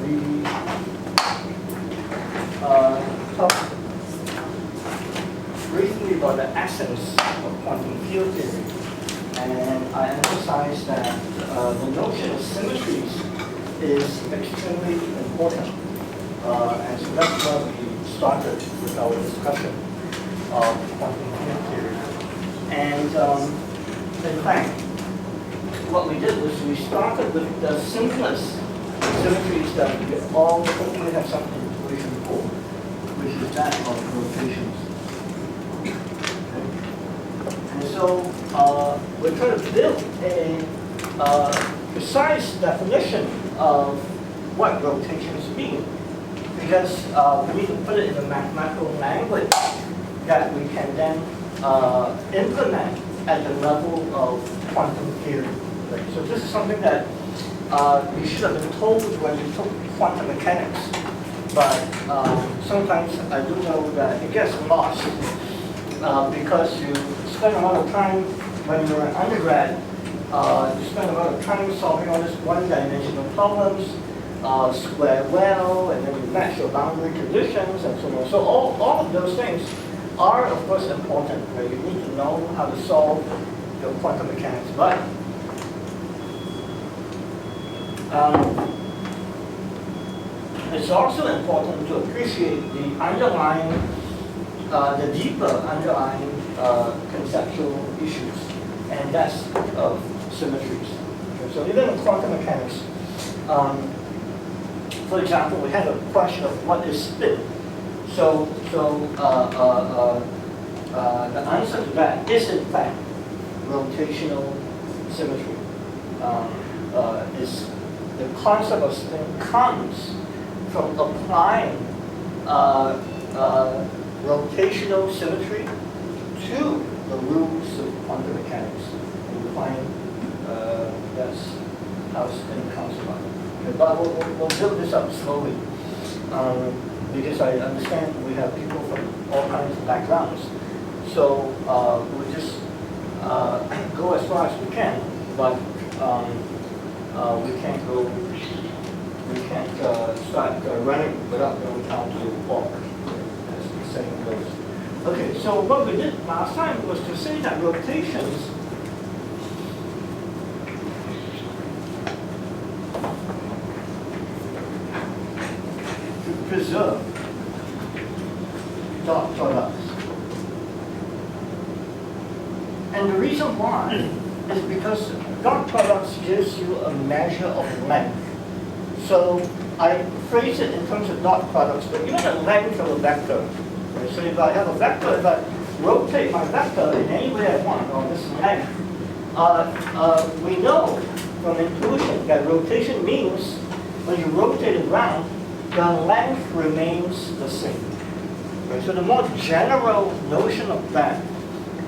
we talked briefly about the essence of quantum field theory. And I emphasize that the notion of symmetries is extremely important. And so that's why we started with our discussion of quantum field theory. And in fact, what we did was we started with the simplest symmetries that we all hopefully have some intuition for, which is that of rotations. And so we're trying to build a precise definition of what rotations mean, because we need to put it in a mathematical language that we can then implement at the level of quantum theory. Right? So this is something that you should have been told when you took quantum mechanics, but sometimes I do know that it gets lost because you spend a lot of time when you're an undergrad, you spend a lot of time solving all these one-dimensional problems, square well, and then you match your boundary conditions and so on. So all of those things are, of course, important. Right? You need to know how to solve your quantum mechanics. But it's also important to appreciate the underlying, the deeper underlying conceptual issues, and that's of symmetries. Okay, so even in quantum mechanics, for example, we have a question of what is spin. So the answer to that is in fact rotational symmetry. Is the concept of spin comes from applying rotational symmetry to the rules of quantum mechanics. And we find that's how spin comes about. Okay, but we'll build this up slowly, because I understand we have people from all kinds of backgrounds. So we'll just go as far as we can, but we can't go. We can't start running without knowing how to walk, as the saying goes. Okay, so what we did last time was to say that rotations to preserve dot products. And the reason why is because dot products gives you a measure of length. So I phrase it in terms of dot products, but even the length of a vector. Right? So if I have a vector, if I rotate my vector in any way I want on this length, we know from intuition that rotation means when you rotate it around, the length remains the same. Right? So the more general notion of that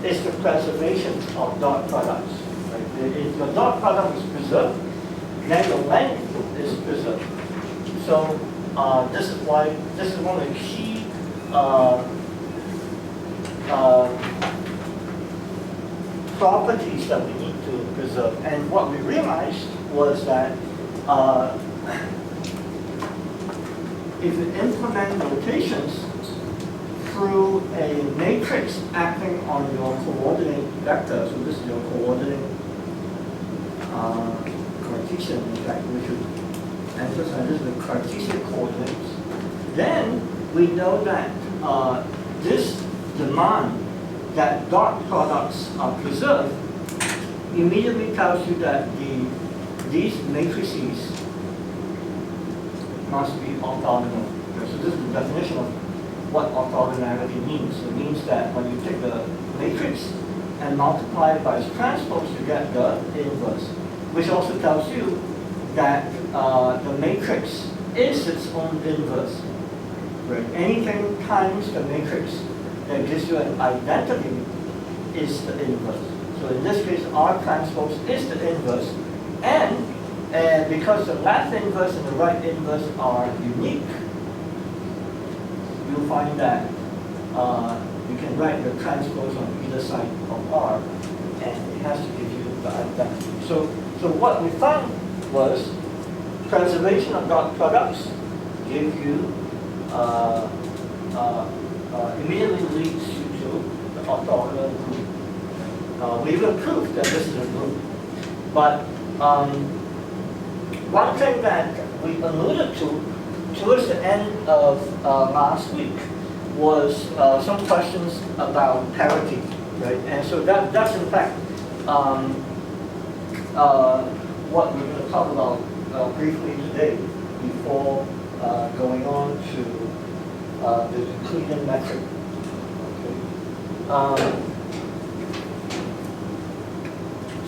is the preservation of dot products. Right? If the dot product is preserved, then the length is preserved. So this is why this is one of the key properties that we need to preserve. And what we realized was that if you implement rotations through a matrix acting on your coordinate vector, so this is your coordinate Cartesian, in fact, we should emphasize this with Cartesian coordinates, then we know that this demand that dot products are preserved immediately tells you that these matrices must be orthogonal. So this is the definition of what orthogonality means. It means that when you take the matrix and multiply it by its transpose, you get the inverse, which also tells you that the matrix is its own inverse. Right? Anything times the matrix that gives you an identity is the inverse. So in this case, R transpose is the inverse, and because the left inverse and the right inverse are unique, you'll find that you can write the transpose on either side of R, and it has to give you the identity. So what we found was preservation of dot products give you immediately leads you to the orthogonal group. We even proved that this is a group. But one thing that we alluded to towards the end of last week was some questions about parity, right? And so that's in fact what we're going to talk about briefly today before going on to the Euclidean metric. Okay.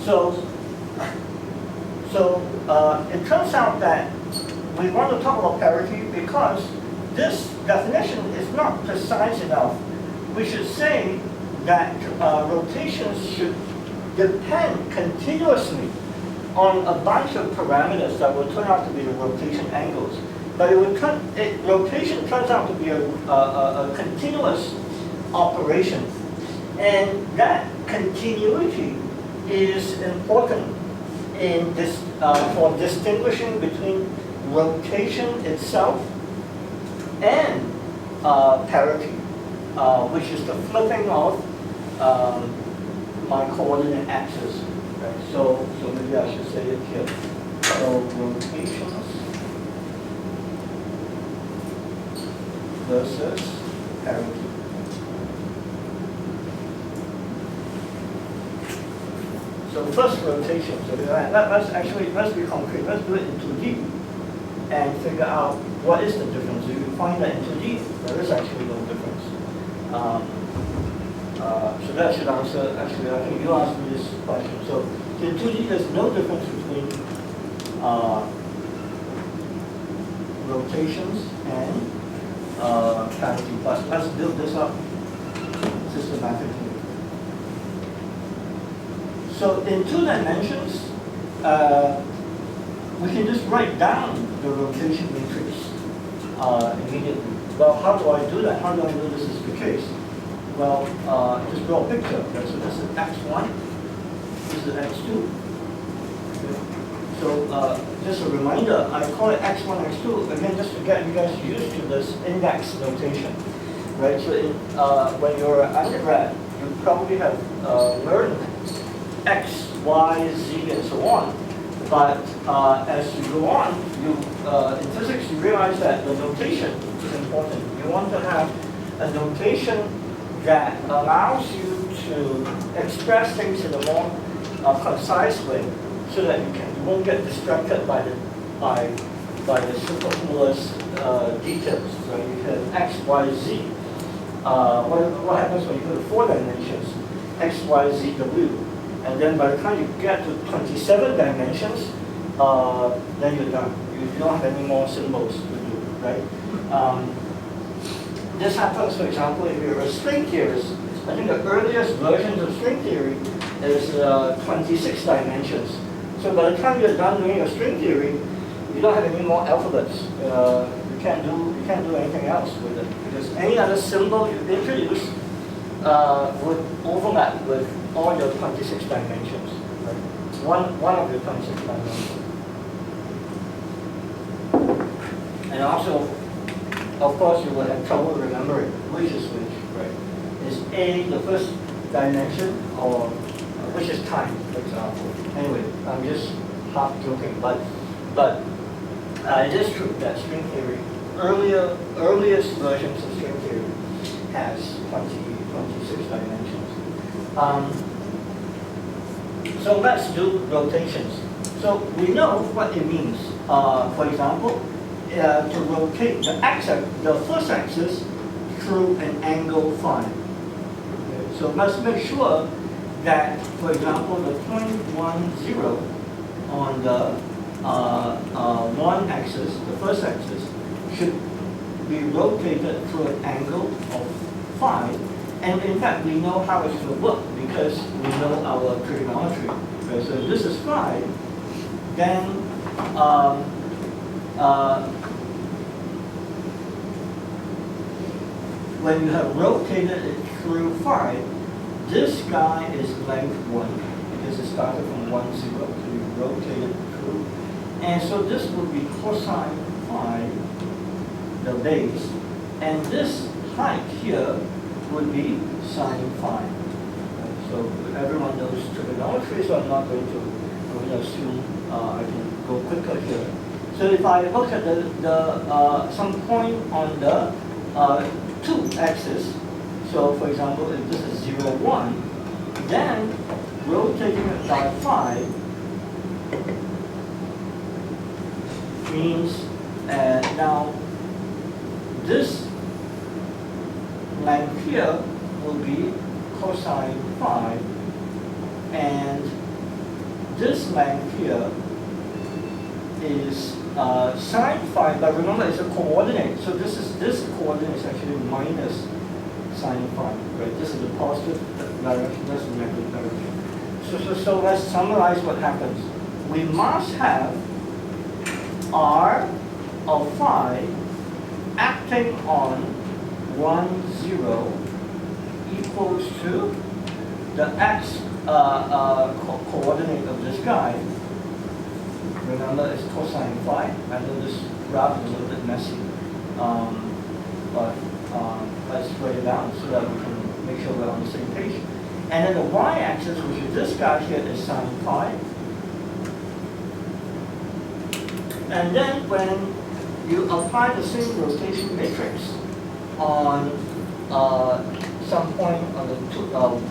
So it turns out that we want to talk about parity because this definition is not precise enough. We should say that rotations should depend continuously on a bunch of parameters that will turn out to be the rotation angles. But rotation turns out to be a continuous operation. And that continuity is important in this, for distinguishing between rotation itself and parity, which is the flipping of my coordinate axis. Right? So maybe I should say it here. So rotations versus parity. So first rotation. So let's be concrete. Let's do it in 2D and figure out what is the difference. If you find that in 2D, there is actually no difference. So that should answer, actually, I think you asked me this question. So in 2D, there's no difference between rotations and parity. But let's build this up systematically. So in 2 dimensions, we can just write down the rotation matrix immediately. Well, how do I do that? How do I know this is the case? Well, just draw a picture. Okay? So this is x1, this is x2. Okay? So just a reminder, I call it x1, x2, again, just to get you guys used to this index notation. Right? So when you're an undergrad, you probably have learned x, y, z, and so on. But as you go on, in physics, you realize that the notation is important. You want to have a notation that allows you to express things in a more concise way, so that you won't get distracted by the superfluous details. So you have x, y, z. What happens when you go to 4 dimensions? X, y, z, w. And then by the time you get to 27 dimensions, then you're done. You don't have any more symbols to do, right? This happens, for example, if you're a string theorist. I think the earliest versions of string theory is 26 dimensions. So by the time you're done doing a string theory, you don't have any more alphabets. You can't do anything else with it, because any other symbol you introduce would overlap with all your 26 dimensions. Right? One of your 26 dimensions. And also, of course, you will have trouble remembering which is which, right? Is A the first dimension, or which is time, for example? Anyway, I'm just half joking, but it is true that string theory, earliest versions of string theory has 26 dimensions. So let's do rotations. So we know what it means. For example, to rotate the first axis through an angle phi. Okay. So let's make sure that, for example, the point 1,0 on the one axis, the first axis, should be rotated through an angle of phi. And in fact, we know how it's going to work because we know our trigonometry. Okay, so if this is phi, then when you have rotated it through phi, this guy is length 1 because it started from 1,0, so you rotate it through. And so this would be cosine phi, the base, and this height here would be sine phi. Right? So everyone knows trigonometry, so I'm not going to assume I can go quicker here. So if I look at some point on the 2 axis, so for example, if this is 0, 1, then rotating it by phi means now this length here will be cosine phi, and this length here is sine phi, but remember it's a coordinate, so this coordinate is actually minus sine phi, right? This is the positive direction, this is the negative direction. So let's summarize what happens. We must have r of phi acting on 1, 0 equals to the x coordinate of this guy. Remember, it's cosine phi. I know this graph is a little bit messy, but let's write it down so that we can make sure we're on the same page. And then the y-axis, which is this guy here, is sine phi. And then when you apply the same rotation matrix on some point on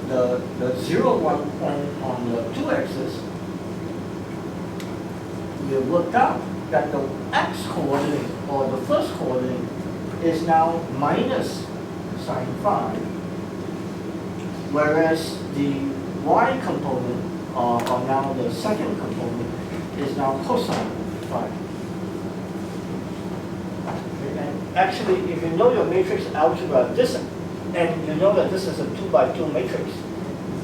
the 0, 1 point on the 2-axis, we have worked out that the x coordinate, or the first coordinate, is now minus sine phi, whereas the y component, or now the second component, is now cosine phi. Okay, and actually, if you know your matrix algebra, and you know that this is a 2 by 2 matrix,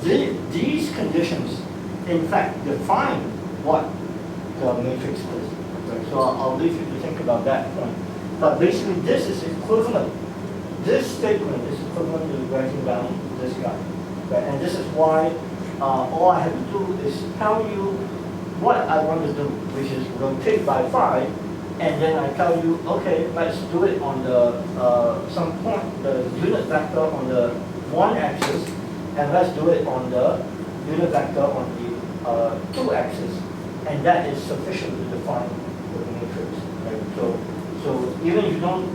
these conditions, in fact, define what the matrix is. Right? So I'll leave you to think about that point. But basically, this is equivalent. This statement is equivalent to writing down this guy. Right? And this is why all I have to do is tell you what I want to do, which is rotate by phi, and then I tell you, okay, let's do it on the some point, the unit vector on the 1 axis, and let's do it on the unit vector on the 2 axis. And that is sufficient to define the matrix. Right? So even if you don't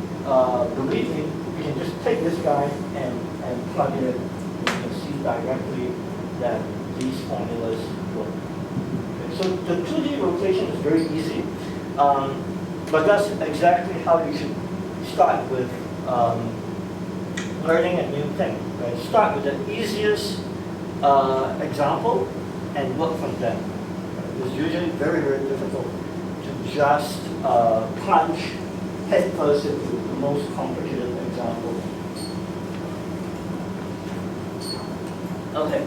believe me, you can just take this guy and plug it in. You can see directly that these formulas work. Okay? So the 2D rotation is very easy, but that's exactly how you should start with learning a new thing. Right? Start with the easiest example and work from there. It's usually very, very difficult to just plunge headfirst into the most complicated example. Okay.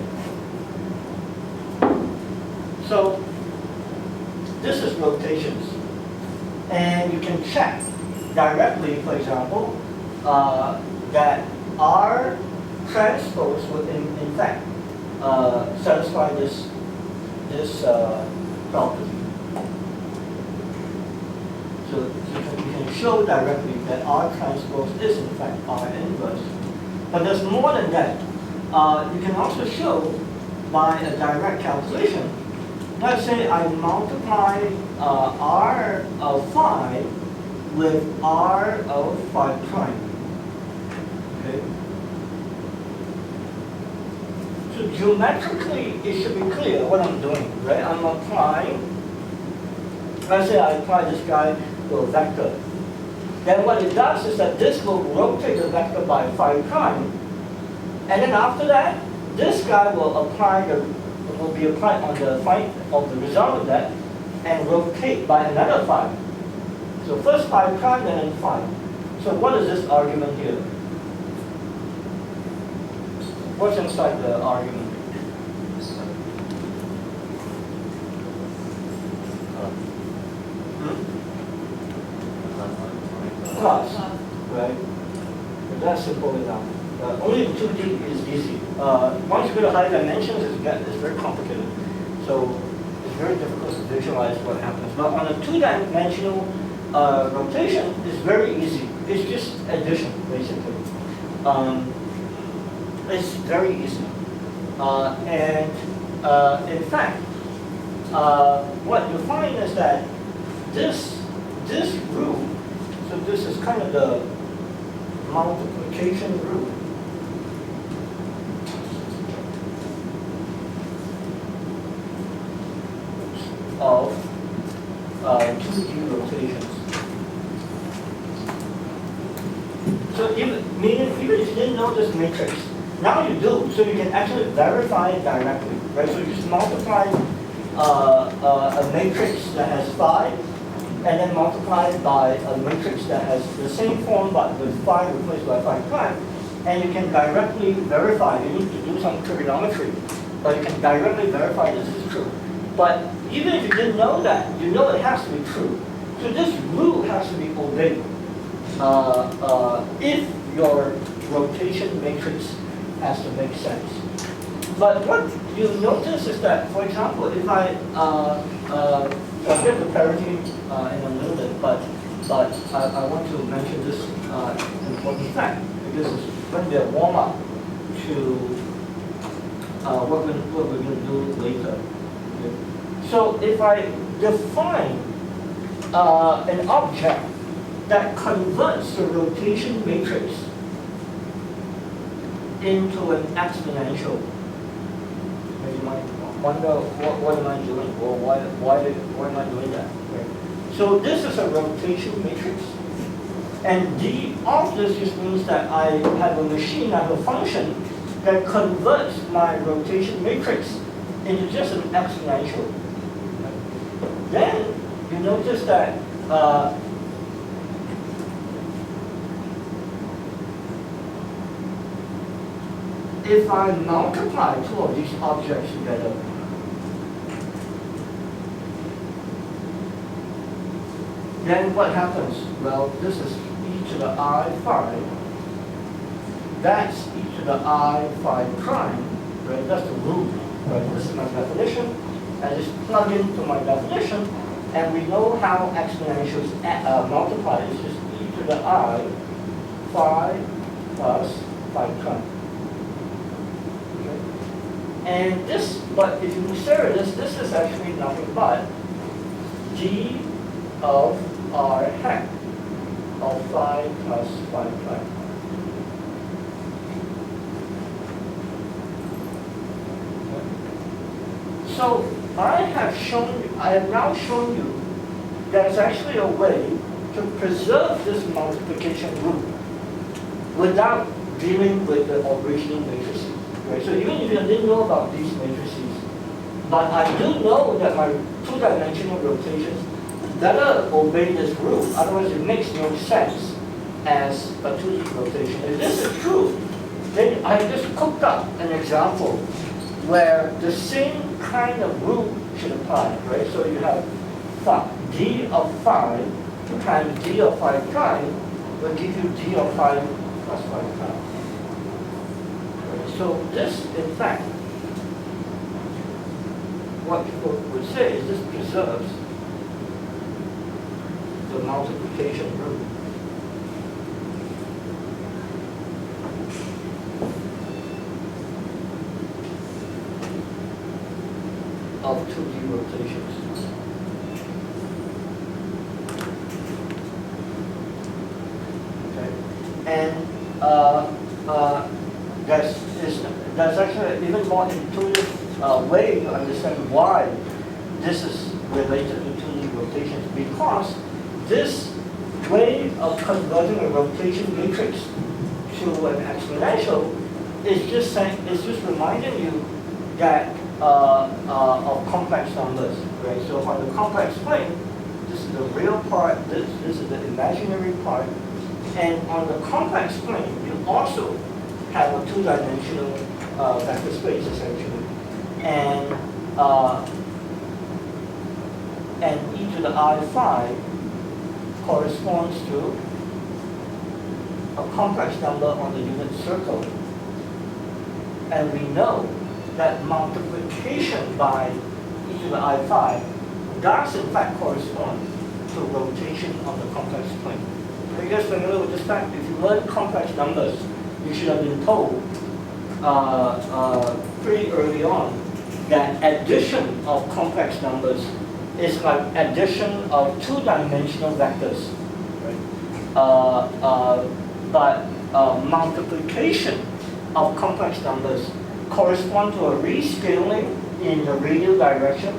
So this is rotations. And you can check directly, for example, that R transpose would in fact satisfy this property. So you can show directly that R transpose is in fact R inverse. But there's more than that. You can also show by a direct calculation. Let's say I multiply R of phi with R of phi prime. Okay. So geometrically, it should be clear what I'm doing, right? I'm applying, let's say I apply this guy to a vector. Then what it does is that this will rotate the vector by phi prime, and then after that, this guy will be applied on the phi of the result of that, and rotate by another phi. So first phi prime, then phi. So what is this argument here? What's inside the argument? Plus, right? But that's simple enough. Only in 2D is easy. Once you go to higher dimensions, it's very complicated. So it's very difficult to visualize what happens. But on a two-dimensional rotation, it's very easy. It's just addition, basically. It's very easy. And in fact, what you find is that this rule, so this is kind of the multiplication rule. Of 2D rotations. So even if you didn't know this matrix, now you do, so you can actually verify it directly, right? So you just multiply a matrix that has 5, and then multiply it by a matrix that has the same form but with 5 replaced by 5 prime, and you can directly verify. You need to do some trigonometry, but you can directly verify this is true. But even if you didn't know that, you know it has to be true. So this rule has to be obeyed if your rotation matrix has to make sense. But what you notice is that, for example, if I'll get the parity in a little bit, but I want to mention this important fact, because it's going to be a warm-up to what we're going to do later. So if I define an object that converts the rotation matrix into an exponential, you might wonder, what am I doing? Or why am I doing that? Right? So this is a rotation matrix. And d of this just means that I have a machine, I have a function that converts my rotation matrix into just an exponential. Then you notice that if I multiply two of these objects together, then what happens? Well, this is e to the I phi. That's e to the I phi prime, right? That's the rule, right? This is my definition. I just plug into my definition, and we know how exponentials multiply. It's just e to the I phi plus phi prime. Okay? And this, but if you consider this is actually nothing but d of r hat of phi plus phi prime. So I have now shown you there's actually a way to preserve this multiplication rule without dealing with the original matrices. Right? So even if you didn't know about these matrices, but I do know that my two-dimensional rotations better obey this rule, otherwise it makes no sense as a 2D rotation. If this is true, then I just cooked up an example where the same kind of rule should apply, right? So you have d of phi times d of phi prime will give you d of phi plus phi prime. Right? So this, in fact, what people would say is this preserves the multiplication rule. Of 2D rotations. Okay, and that's actually an even more intuitive way to understand why this is related to 2D rotations, because this way of converting a rotation matrix to an exponential is just reminding you that of complex numbers, right? So on the complex plane, this is the real part, this is the imaginary part, and on the complex plane, you also have a two-dimensional vector space essentially, and e to the I phi corresponds to a complex number on the unit circle, and we know that multiplication by e to the I5 does in fact correspond to rotation of the complex plane. Are you guys familiar with this fact? If you learn complex numbers, you should have been told pretty early on that addition of complex numbers is like addition of two-dimensional vectors, right? But multiplication of complex numbers correspond to a rescaling in the radial direction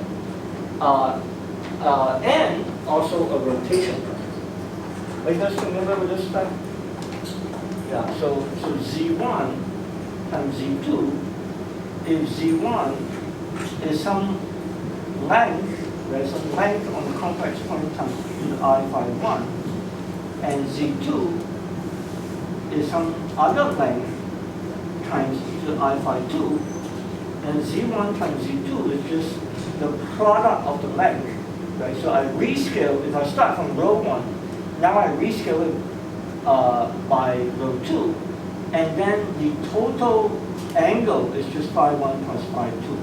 and also a rotation. Are you guys familiar with this fact? Yeah, so Z1 times Z2, if Z1 is some length, right, some length on the complex point times the I51, and Z2 is some other length times the I52, and Z1 times Z2 is just the product of the length, right? So I rescale, if I start from row 1, now I rescale it by row 2, and then the total angle is just phi1 plus phi2.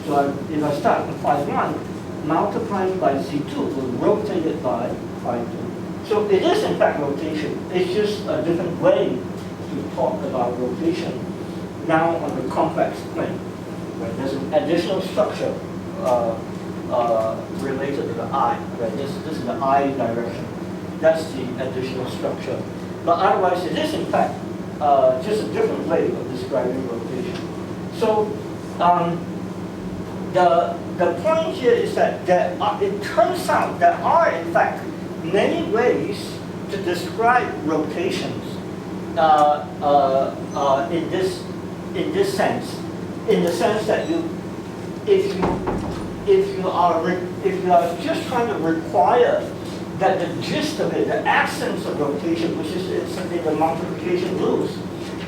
So if I start from phi1, multiplying by Z2 will rotate it by phi2. So it is in fact rotation. It's just a different way to talk about rotation now on the complex plane. Right? There's an additional structure related to the I. Right? This is the I direction. That's the additional structure. But otherwise, it is in fact just a different way of describing rotation. So the point here is that it turns out there are in fact many ways to describe rotations in this sense, in the sense that if you are just trying to require that the gist of it, the absence of rotation, which is simply the multiplication rules,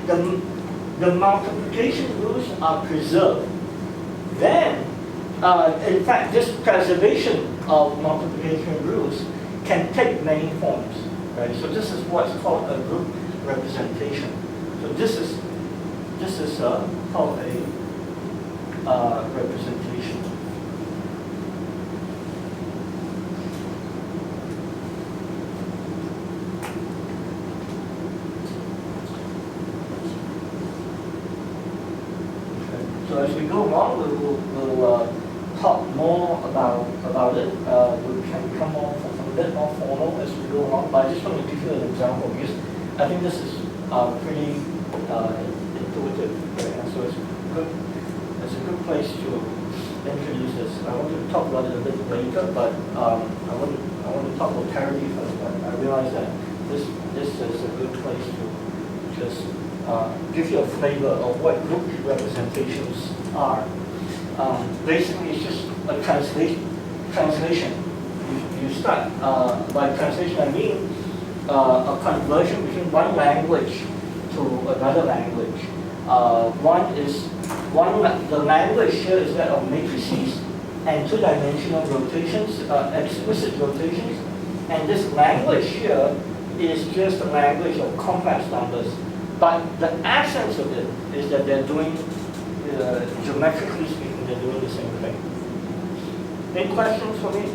the multiplication rules are preserved. Then, in fact, this preservation of multiplication rules can take many forms. Right? So this is what's called a group representation. So this is called a representation. So as we go along, we'll talk more about it. We can become a bit more formal as we go along. But I just want to give you an example because I think this is pretty intuitive. Right? So it's a good place to introduce this. I want to talk about it a bit later, but I want to talk about parity first. But I realize that this is a good place to just give you a flavor of what group representations are. Basically, it's just a translation. You start by translation. I mean a conversion between one language to another language. The language here is that of matrices and two-dimensional rotations, explicit rotations, and this language here is just a language of complex numbers. But the essence of it is that they're doing, geometrically speaking, they're doing the same thing. Any questions for me?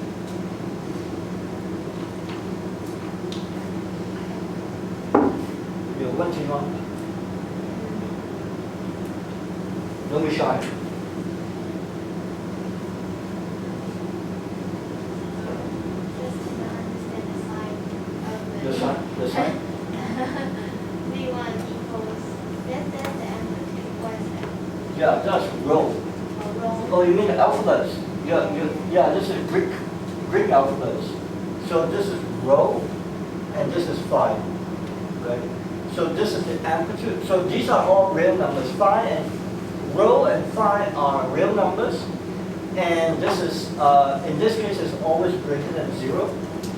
What do you want? Don't be shy. Just to understand the sign. V1 equals that's the amplitude. What is that? Yeah, that's rho. Oh, you mean the alphabets? Yeah, this is Greek alphabets. So this is rho, and this is phi, right? So this is the amplitude. So these are all real numbers. Phi and rho and phi are real numbers, and this is in this case is always greater than 0,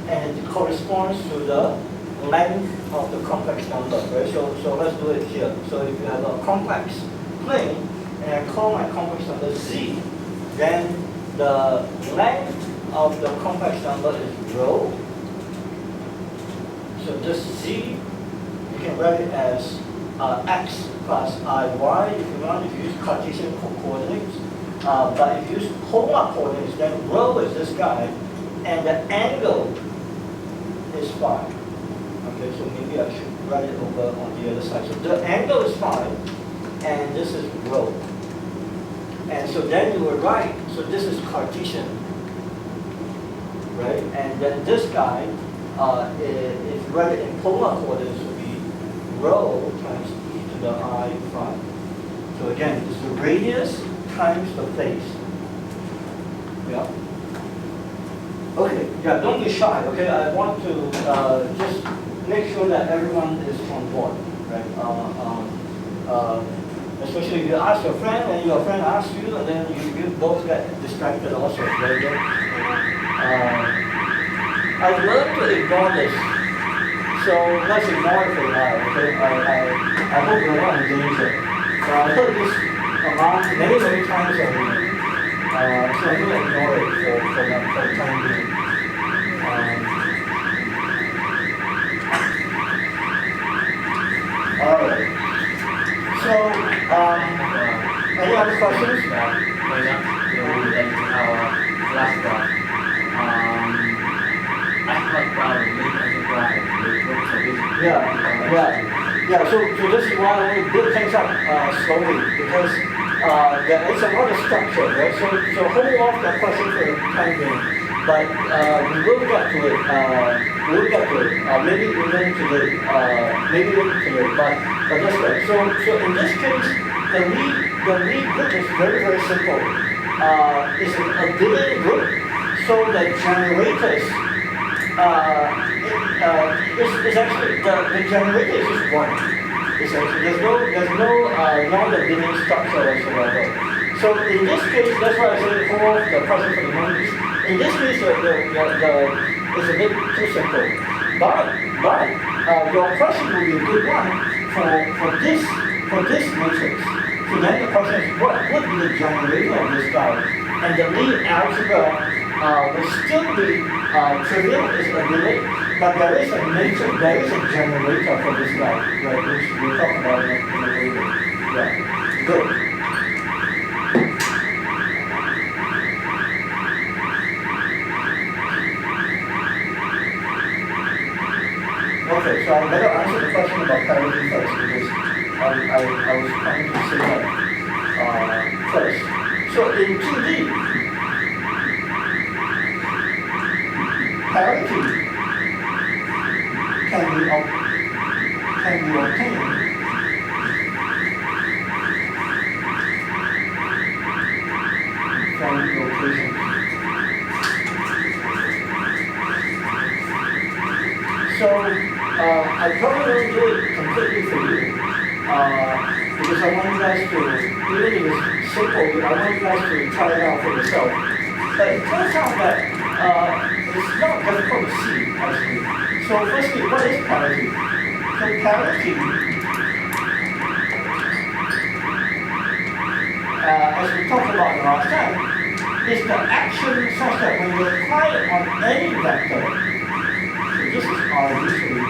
and it corresponds to the length of the complex number. Right? So let's do it here. So if you have a complex plane, and I call my complex number z, then the length of the complex number is rho. So this z, you can write it as x plus iy if you want, if you use Cartesian coordinates. But if you use polar coordinates, then rho is this guy, and the angle is phi. Okay, so maybe I should write it over on the other side. So the angle is phi, and this is rho. And so then you will write, so this is Cartesian, right? And then this guy, if you write it in polar coordinates, will be rho times e to the I phi. So again, it's the radius times the phase. Yeah. Okay, yeah, don't be shy, okay? I want to just make sure that everyone is on board, right? Especially if you ask your friend and your friend asks you, and then you both get distracted also, right? I've learned to ignore this. So let's ignore it for a while, okay? I hope we're not in danger. I heard this amount many, many times already. So I'm going to ignore it for the time being. All right. So, any other questions? Going up to our last part. I thought probably Yeah. So this is why I want to build things up slowly, because there is a lot of structure, right? So hold off that question for the time being, but we will get to it. Maybe even today. But that's right. So in this case, the lead group is very, very simple. It's an abelian group, so the generators is actually the generator is just one. Essentially, there's no non-abelian structure whatsoever. So in this case, that's why I say hold off the question for the moment. In this case, it's a bit too simple. But your question will be a good one for this matrix. So then the question is, what would be the generator of this guy? And the lead algebra will still be trivial, is abelian, but there is a matrix, there is a generator for this guy, right? Which we'll talk about in a later. Yeah, good. Okay, so I better answer the question about parity first, because I was trying to say that first. So in 2D, parity can be obtained from rotation. So I probably won't do it completely for you, because I want you guys to, even if it's simple, I want you guys to try it out for yourself. But it turns out that it's not difficult to see, actually. So firstly, what is parity? So parity, as we talked about last time, is the action such that when you apply it on any vector, this is arbitrary,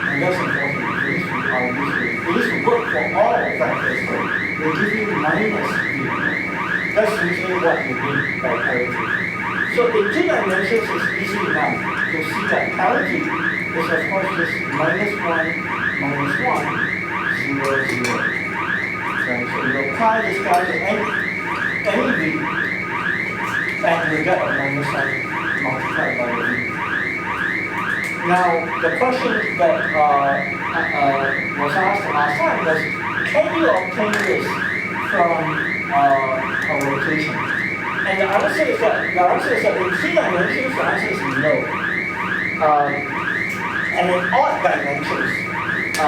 and that's important. This is arbitrary. It is work for all vectors. So they give you minus v. That's usually what you mean by parity. So in 2 dimensions, it's easy enough to see that parity is of course just -1, -1, 0, 0. Right? So you apply this guy to any v, and you get a minus sign multiplied by the v. Now, the question that was asked last time was, can you obtain this from a rotation? And the answer is that in 3 dimensions, the answer is no. And in odd dimensions, I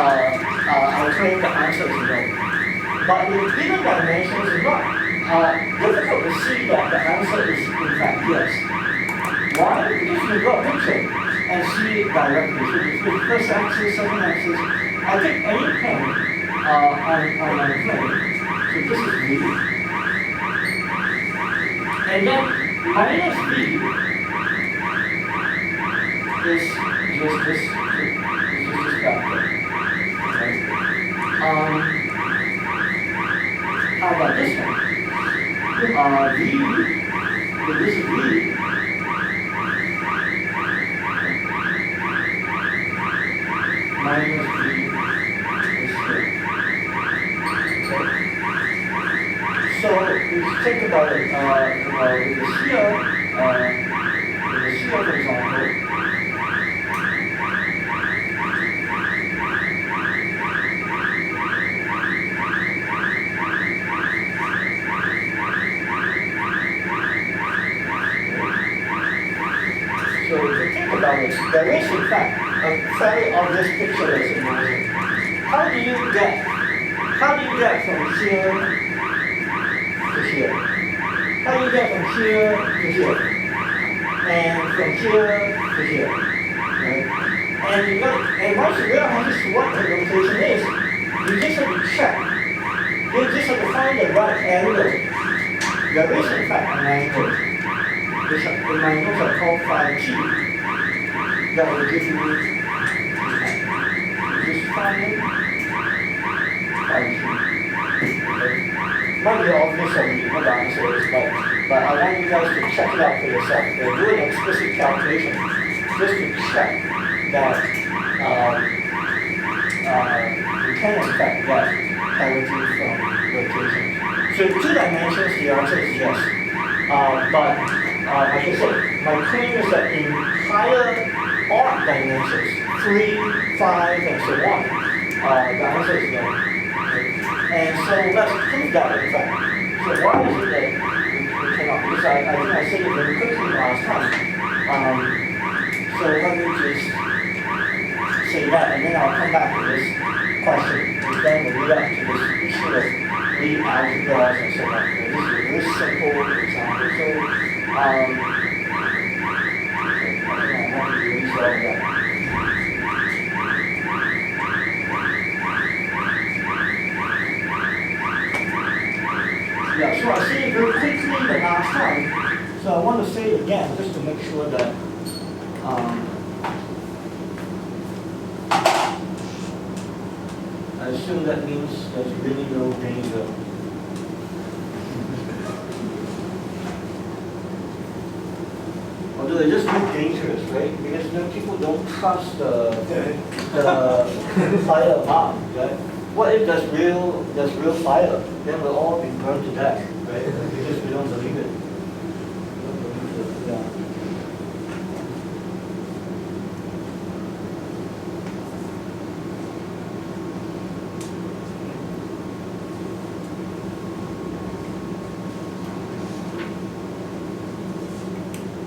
claim the answer is no. But in even dimensions, it's not difficult to see that the answer is in fact yes. Why? Because you've got a picture and see it directly. So if the first axis, second axis, I take any point on my plane. So this is v. And then minus v is just this factor. Right? How about this one? minus V is here. Okay? So if you think about it, with the shear, for example, so if you think about it, there is in fact a very obvious pictureless inversion. How do you get from here to here? How do you get from here to here? And from here to here? Right? And once you realize what the rotation is, you just have to check. You just have to find the right angle. There is in fact an angle. The angles are called phi t. That will give you just find phi t. Might be obvious and you know the answer is, but I want you guys to check it out for yourself. Do an explicit calculation just to check that you can in fact get parity from rotation. So in 2 dimensions, the answer is yes. But like I said, my claim is that in higher odd dimensions, 3, 5, and so on, the answer is no. And so let's prove that in fact. So why is it that we cannot? Because I think I said it very quickly last time. So let me just say that, and then I'll come back to this question. And then we'll lead up to this issue of Lie algebras and so on. This is a very simple example. So I want to resolve that. Yeah, so I said it very quickly the last time, so I want to say it again just to make sure that I assume that means there's really no danger. Although it just looks dangerous, right? Because people don't trust the fire alarm, right? What if there's real fire? Then we'll all be burned to death, right? Because we don't believe it. Yeah.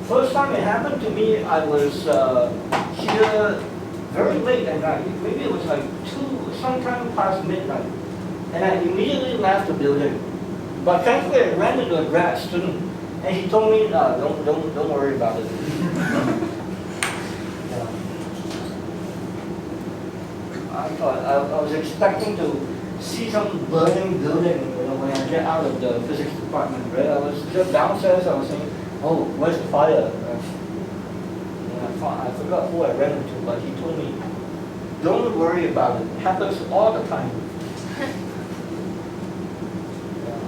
First time it happened to me, I was here very late at night. Maybe it was like sometime past midnight. And I immediately left the building. But thankfully I ran into a grad student and he told me, don't worry about it. Yeah. I thought I was expecting to see some burning building, when I get out of the physics department, right? I was just downstairs, I was saying, oh, where's the fire? And I forgot who I ran into, but he told me, don't worry about it. It happens all the time. Yeah.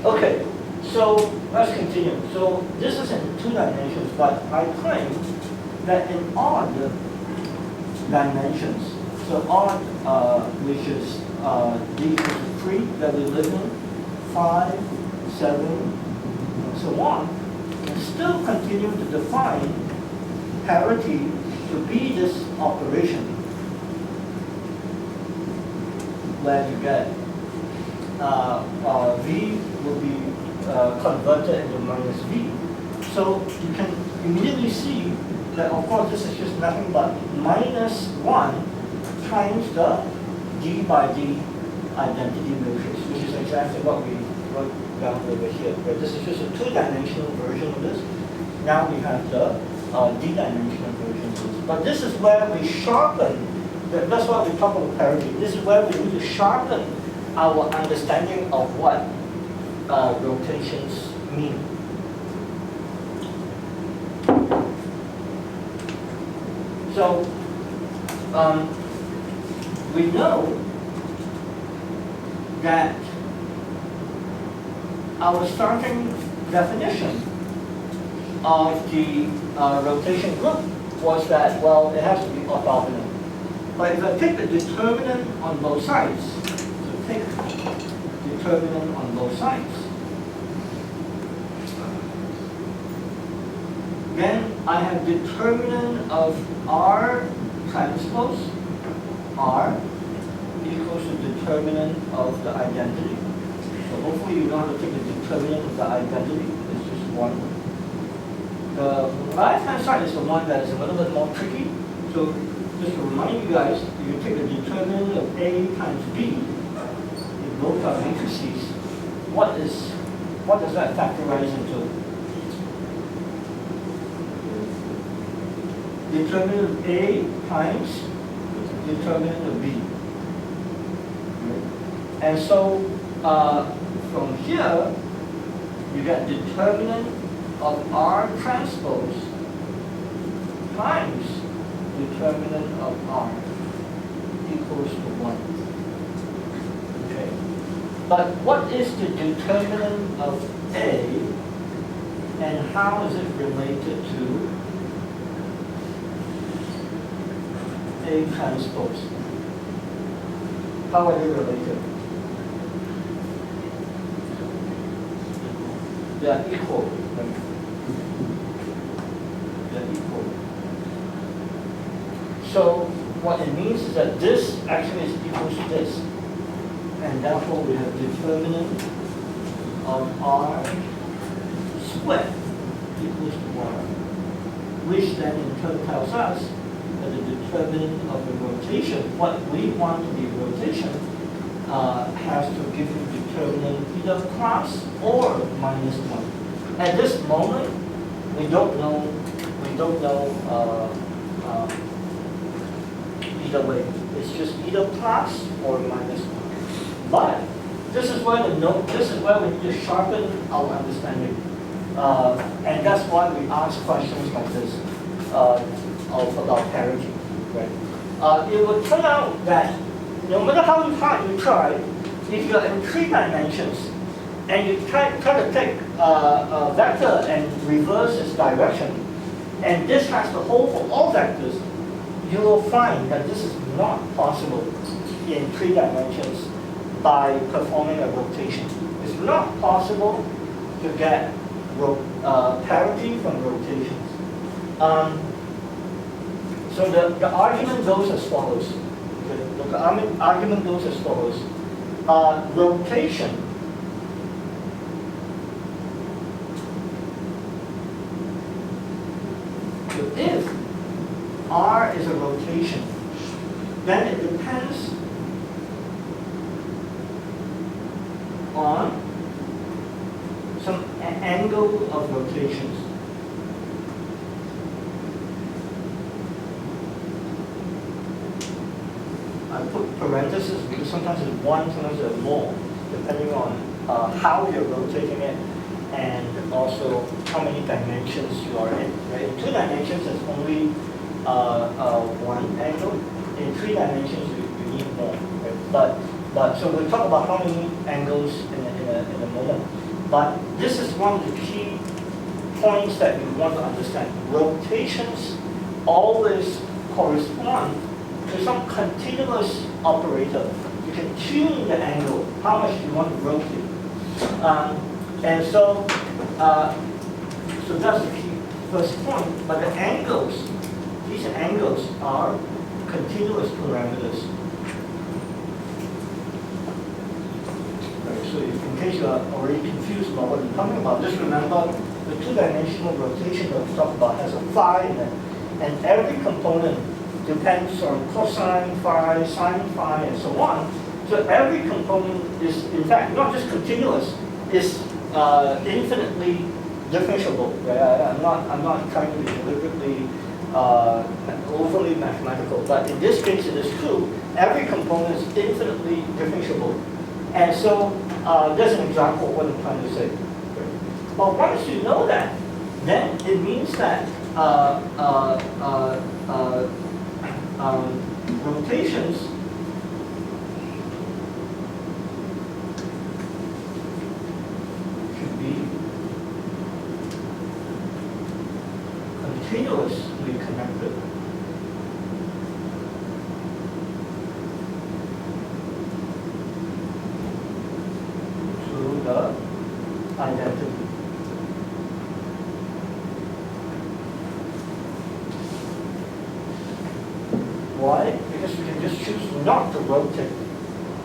Okay, so let's continue. So this is in 2 dimensions, but I claim that in odd dimensions, so odd, which is d equals to 3 that we live in, 5, 7, and so on, and still continue to define parity to be this operation where you get V will be converted into minus V. So you can immediately see that, of course, this is just nothing but minus 1 times the d by d identity matrix, which is exactly what we wrote down over here. But this is just a 2-dimensional version of this. Now we have the d-dimensional version of this. But this is where we sharpen, that's why we talk about parity. This is where we need to sharpen our understanding of what rotations mean. So, we know that our starting definition of the rotation group was that, well, it has to be orthogonal. But if I take the determinant on both sides, so take determinant on both sides, then I have determinant of R transpose, R equals to determinant of the identity. So hopefully you know how to take the determinant of the identity. It's just one. The right-hand side is the one that is a little bit more tricky. So just to remind you guys, if you take the determinant of A times B in both our matrices, what does that factorize into? Determinant of A times determinant of B. And so from here, you get determinant of R transpose times determinant of R equals to 1. Okay. But what is the determinant of A and how is it related to A transpose? How are they related? They are equal. They are equal. So what it means is that this actually is equal to this. And therefore we have determinant of R squared equals to 1. Which then in turn tells us that the determinant of the rotation, what we want to be rotation, has to give you determinant either plus or minus 1. At this moment, we don't know either way. It's just either plus or minus 1. But this is where we need to sharpen our understanding. And that's why we ask questions like this about parity. Right? It would turn out that no matter how hard you try, if you're in 3 dimensions and you try to take a vector and reverse its direction, and this has to hold for all vectors, you will find that this is not possible in 3 dimensions by performing a rotation. It's not possible to get parity from rotations. So the argument goes as follows. The argument goes as follows. Rotation if R is a rotation, then it depends on some angle of rotations. I put parentheses because sometimes it's 1, sometimes it's more, depending on how you're rotating it and also how many dimensions you are in. Right? In 2 dimensions, it's only 1 angle. In 3 dimensions, you need more. Right? But so we'll talk about how many angles in a moment. But this is one of the key points that you want to understand. Rotations always correspond to some continuous operator. You can tune the angle, how much you want to rotate. And so that's the key first point. But the angles, these angles are continuous parameters. Right, so in case you are already confused about what I'm talking about, just remember the 2-dimensional rotation that we talked about has a phi in it, and every component depends on cosine phi, sine phi, and so on. So every component is, in fact, not just continuous, is infinitely differentiable. Right? I'm not trying to be deliberately overly mathematical, but in this case it is true. Every component is infinitely differentiable. And so there's an example of what I'm trying to say. But once you know that, then it means that rotations should be continuously connected. just choose not to rotate,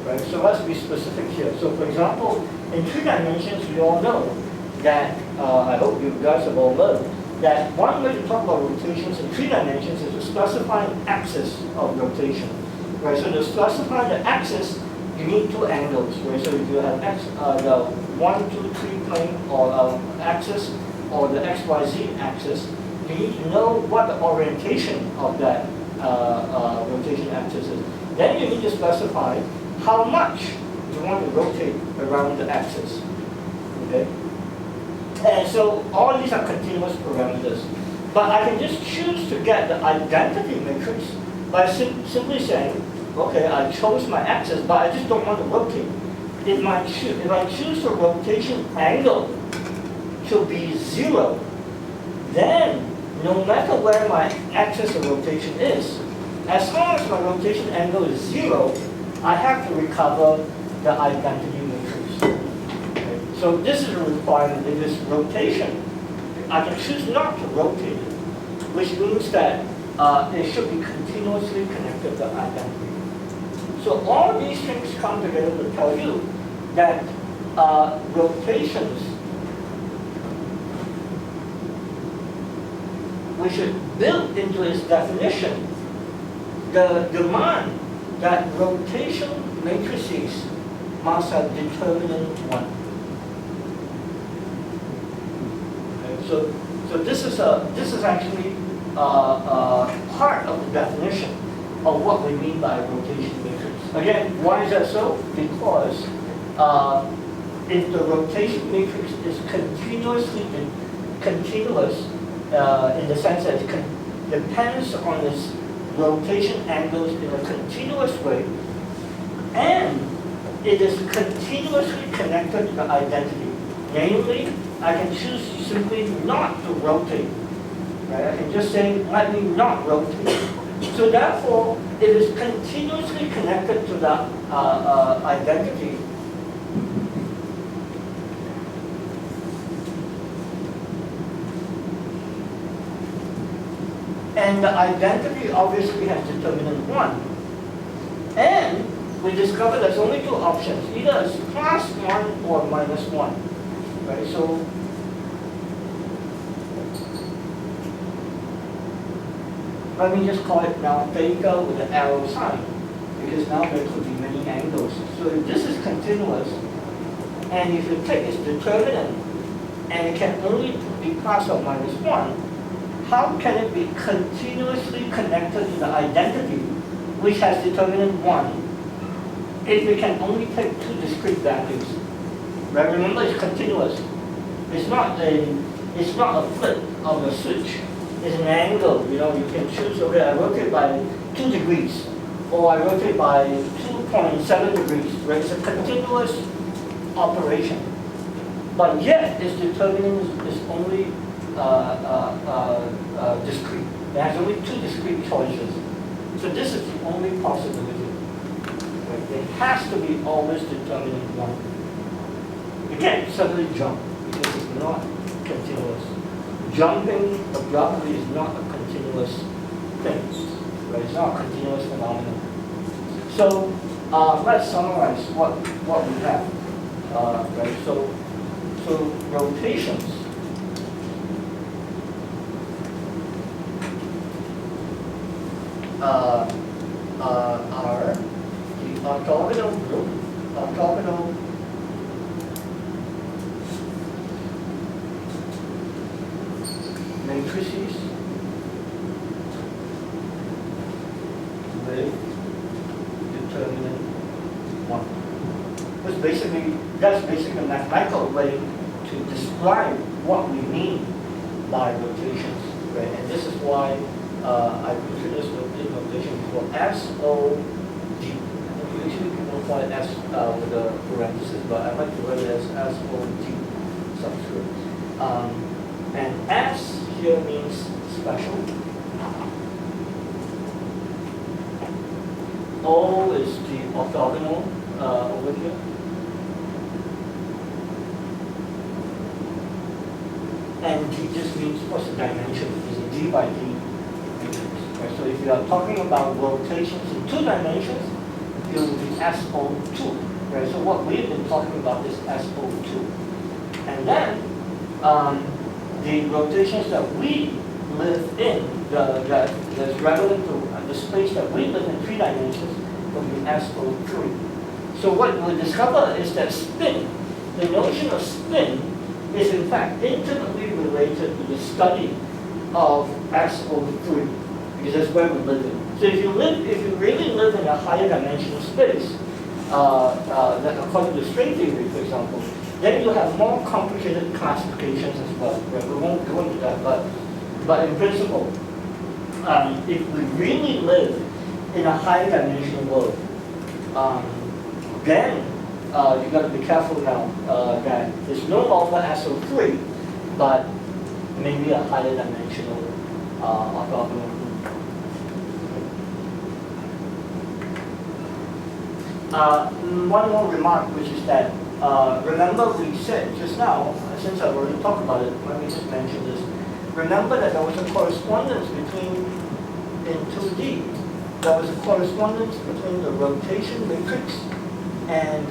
right? So let's be specific here. So for example, in 3 dimensions, we all know that, I hope you guys have all learned, that one way to talk about rotations in 3 dimensions is to specify an axis of rotation, right? So to specify the axis, you need 2 angles, right? So if you have the 1, 2, 3 plane or axis, or the XYZ axis, you need to know what the orientation of that rotation axis is. Then you need to specify how much you want to rotate around the axis. Okay? And so all these are continuous parameters. But I can just choose to get the identity matrix by simply saying, okay, I chose my axis, but I just don't want to rotate. If I choose the rotation angle to be 0, then no matter where my axis of rotation is, as long as my rotation angle is 0, I have to recover the identity matrix. Okay? So this is a requirement. If it's rotation, I can choose not to rotate it, which means that it should be continuously connected to identity. So all these things come together to tell you that rotations, we should build into its definition the demand that rotation matrices must have determinant 1. Okay, so this is actually part of the definition of what we mean by rotation matrix. Again, why is that so? Because if the rotation matrix is continuous in the sense that it depends on its rotation angles in a continuous way, and it is continuously connected to the identity. Namely, I can choose simply not to rotate. Right? I can just say, let me not rotate. So therefore, it is continuously connected to the identity. And the identity obviously has determinant 1. And we discovered there's only 2 options. Either it's +1 or -1. Right? So let me just call it now theta with an arrow sign, because now there could be many angles. So if this is continuous, and if you take its determinant, and it can only be plus or minus 1, how can it be continuously connected to the identity, which has determinant 1, if we can only take 2 discrete values? Right? Remember, it's continuous. It's not a flip of a switch. It's an angle. You know, you can choose, okay, I rotate by 2 degrees, or I rotate by 2.7 degrees. Right? It's a continuous operation. But yet, its determinant is only discrete. It has only 2 discrete choices. So this is the only possibility. Right? It has to be always determinant 1. You can't suddenly jump because it's not continuous. Jumping abruptly is not a continuous thing. Right? It's not a continuous phenomenon. So let's summarize what we have. Right? So rotations are the orthogonal group, orthogonal matrices with determinant 1. That's basically a mathematical way to describe what we mean by rotations. Right? And this is why I introduced the notation for SOD. Usually people call it S with a parenthesis, but I like to write it as SOD subscript. And S here means special. O is the orthogonal over here. And D just means what's the dimension? It's a D by D matrix. Right? So if you are talking about rotations in 2 dimensions, it will be SO2. Right? So what we've been talking about is SO2. And then the rotations that we live in, that's relevant to the space that we live in 3 dimensions, will be SO3. So what we'll discover is that spin, the notion of spin, is in fact intimately related to the study of SO3, because that's where we live in. So if you really live in a higher dimensional space, that according to string theory, for example, then you have more complicated classifications as well. Right? We won't go into that, but in principle, if we really live in a high dimensional world, then you've got to be careful now that there's no longer SO3, but maybe a higher dimensional orthogonal group. One more remark, which is that, remember we said just now, since I've already talked about it, let me just mention this. Remember that there was a correspondence between, in 2D, there was a correspondence between the rotation matrix and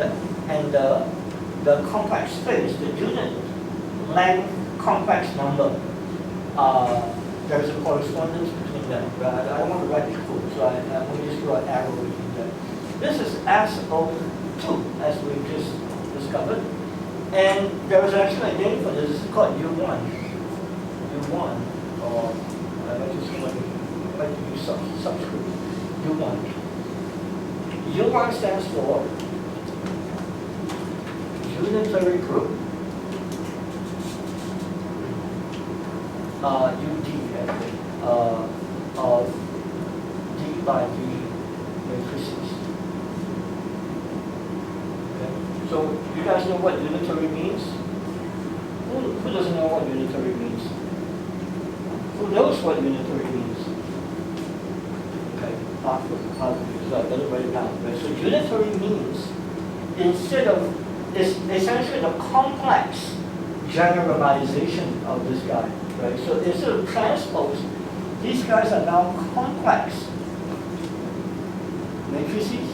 the complex space, the unit length complex number. There's a correspondence between them. I don't want to write it cool, so I'm going to just draw an arrow between them. This is SO2, as we just discovered. And there was actually a name for this. It's called U1. U1, or I like to use subscript. U1. U1 stands for unitary group. UD, actually, of D by D matrices. Okay. So you guys know what unitary means? Who doesn't know what unitary means? Who knows what unitary means? Okay, half of you, so I better write it down. Right? So unitary means, it's essentially the complex generalization of this guy. Right? So instead of transpose, these guys are now complex matrices.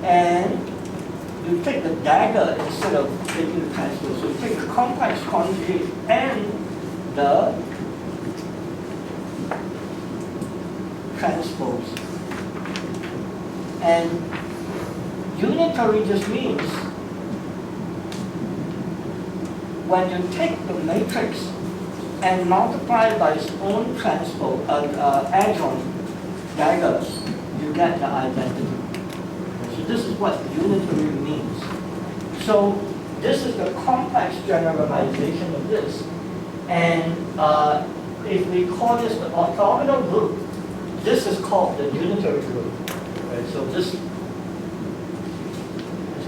And you take the dagger instead of taking the transpose. So you take the complex conjugate and the transpose. And unitary just means when you take the matrix and multiply it by its own transpose, adjoint dagger, you get the identity. So this is what unitary means. So this is the complex generalization of this. And if we call this the orthogonal group, this is called the unitary group. Right? So this is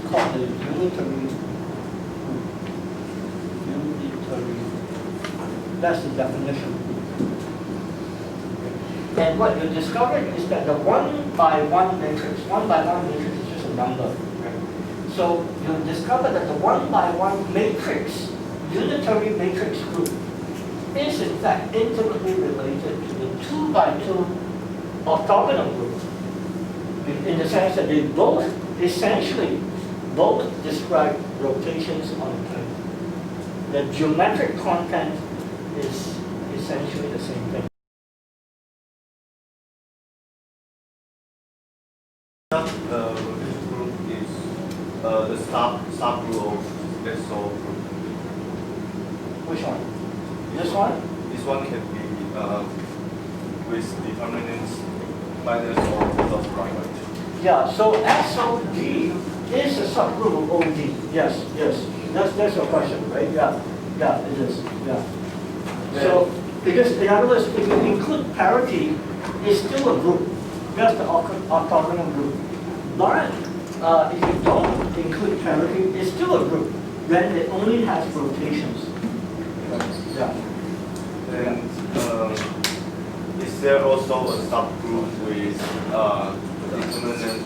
called the unitary group. That's the definition. And what you discovered is that the 1 by 1 matrix, 1 by 1 matrix is just a number. Right? So you discover that the 1 by 1 matrix, unitary matrix group, is in fact intimately related to the 2 by 2 orthogonal group. In the sense that they both, essentially, both describe rotations on a plane. The geometric content is essentially the same thing. The rotation group is the subgroup of SO group. Which one? This one? This one can be with determinants minus or plus prime. Yeah, so SOD is a subgroup of OD. Yes, yes. That's your question, right? Yeah, yeah, it is. Yeah. So, because in other words, if you include parity, it's still a group. That's the orthogonal group. But if you don't include parity, it's still a group. Then it only has rotations. Yeah. And is there also a subgroup with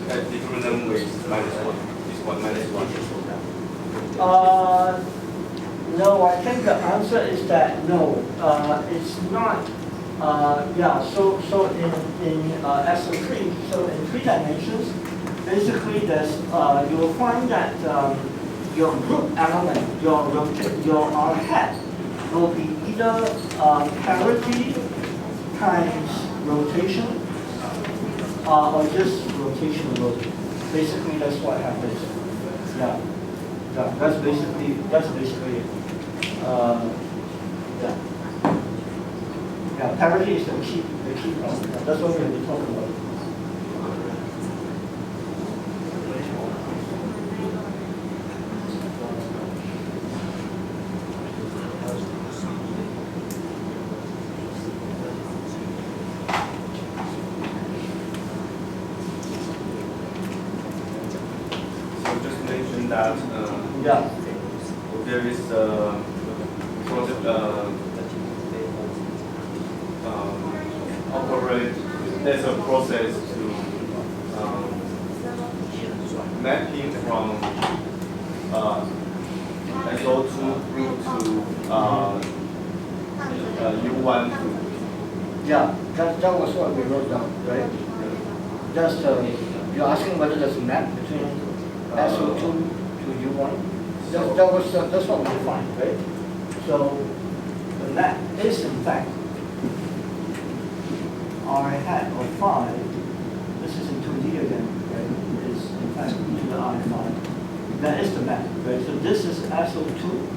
determinant with minus 1? This one minus 1. No, I think the answer is that no, it's not Yeah, so in SO3, so in 3 dimensions, basically there's, you will find that your group element, your R hat, will be either parity times rotation, or just rotation alone. Basically, that's what happens. Yeah, yeah, that's basically it. Yeah. Yeah, parity is the key point. That's what we're going to be talking about. So just mention that Yeah. there is there's a process to mapping from SO2 through to U1 to Yeah, that was what we wrote down, right? Just you're asking whether there's a map between SO2 to U1. That's what we defined, right? So the map is in fact R hat of 5. This is in 2D again, right? Is in fact to the R5. That is the map, right? So this is SO2.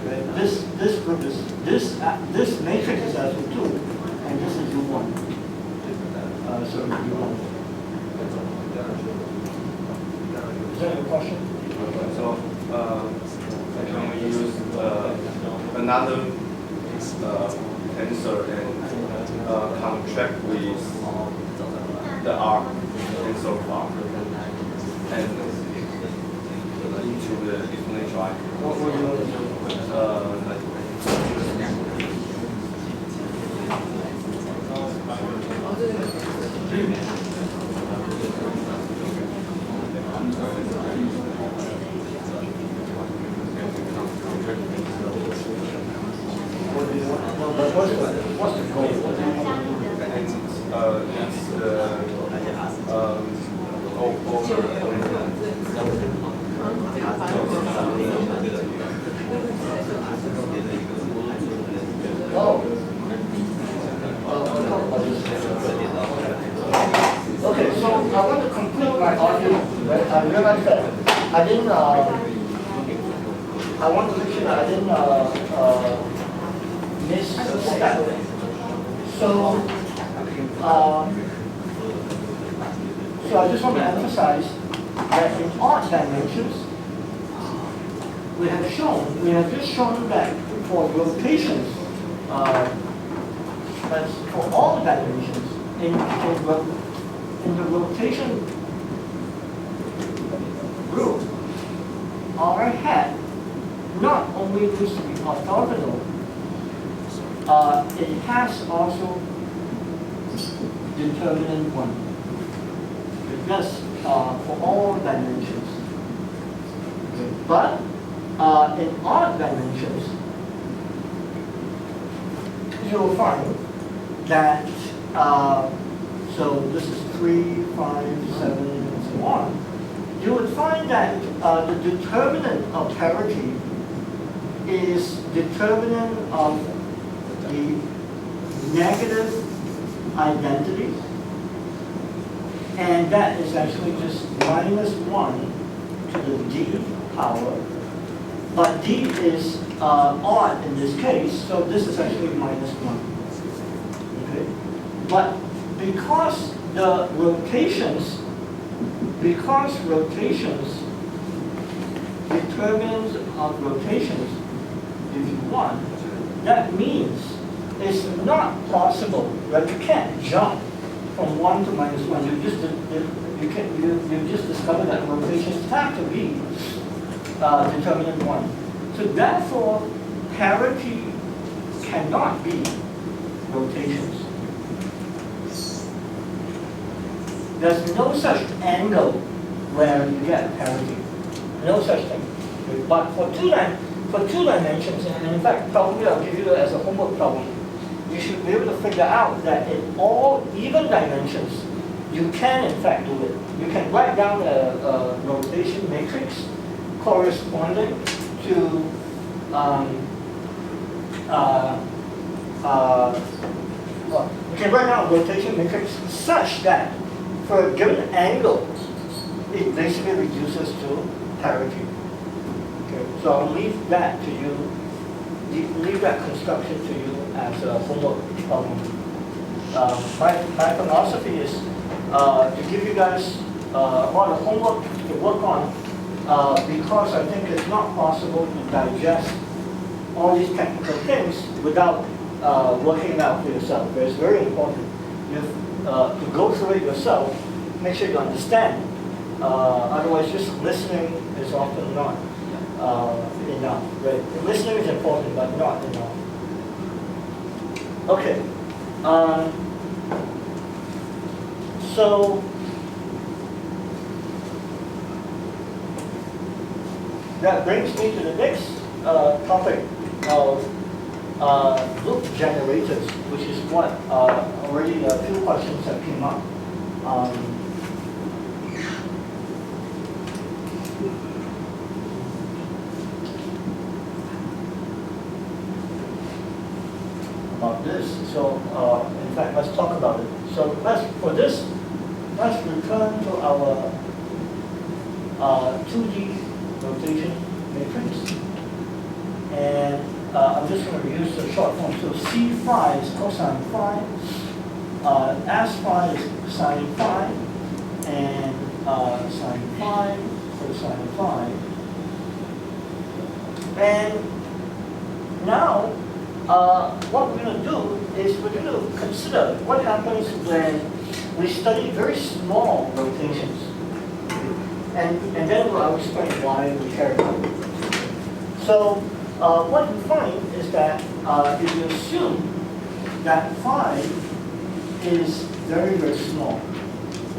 Right? This group is this matrix is SO2, and this is U1. So U1. Is that your question? so can we use another tensor and contract with the R tensor R and into the exponential I. What were you going to What's the goal? It's Okay, so I want to complete my argument. Right? I realized that I didn't. I want to make sure that I didn't miss a step. So, so I just want to emphasize that in odd dimensions, we have just shown that for rotations, that's for all dimensions, in the rotation group, R hat not only needs to be orthogonal, it has also determinant 1. Because for all dimensions. Okay. But in odd dimensions, you will find that, so this is 3, 5, 7, and so on. You would find that the determinant of parity is determinant of the negative identity, and that is actually just -1 to the D power, but D is odd in this case, so this is actually -1. Okay, but because the rotations, determinants of rotations is 1, that means it's not possible, right? You can't jump from 1 to -1. You just discovered that rotations have to be determinant 1. So therefore, parity cannot be rotations. There's no such angle where you get parity. No such thing. But for two dimensions, and in fact, probably I'll give you as a homework problem. you should be able to figure out that in all even dimensions, you can in fact do it. You can write down a rotation matrix corresponding to you can write down a rotation matrix such that for a given angle, it basically reduces to parity. Okay, so I'll leave that to you, leave that construction to you as a homework problem. My philosophy is to give you guys a lot of homework to work on because I think it's not possible to digest all these technical things without working it out for yourself. But it's very important to go through it yourself, make sure you understand. Otherwise, just listening is often not enough. Right? Listening is important, but not enough. Okay. So that brings me to the next topic of loop generators, which is what already a few questions have come up. About this, so in fact, let's talk about it. So let's return to our 2D rotation matrix. And I'm just going to use the short form. So C phi is cosine phi, S phi is sine phi, and sine phi, cosine phi. And now, what we're going to do is we're going to consider what happens when we study very small rotations. And then I'll explain why we care about it. So what you find is that if you assume that phi is very, very small,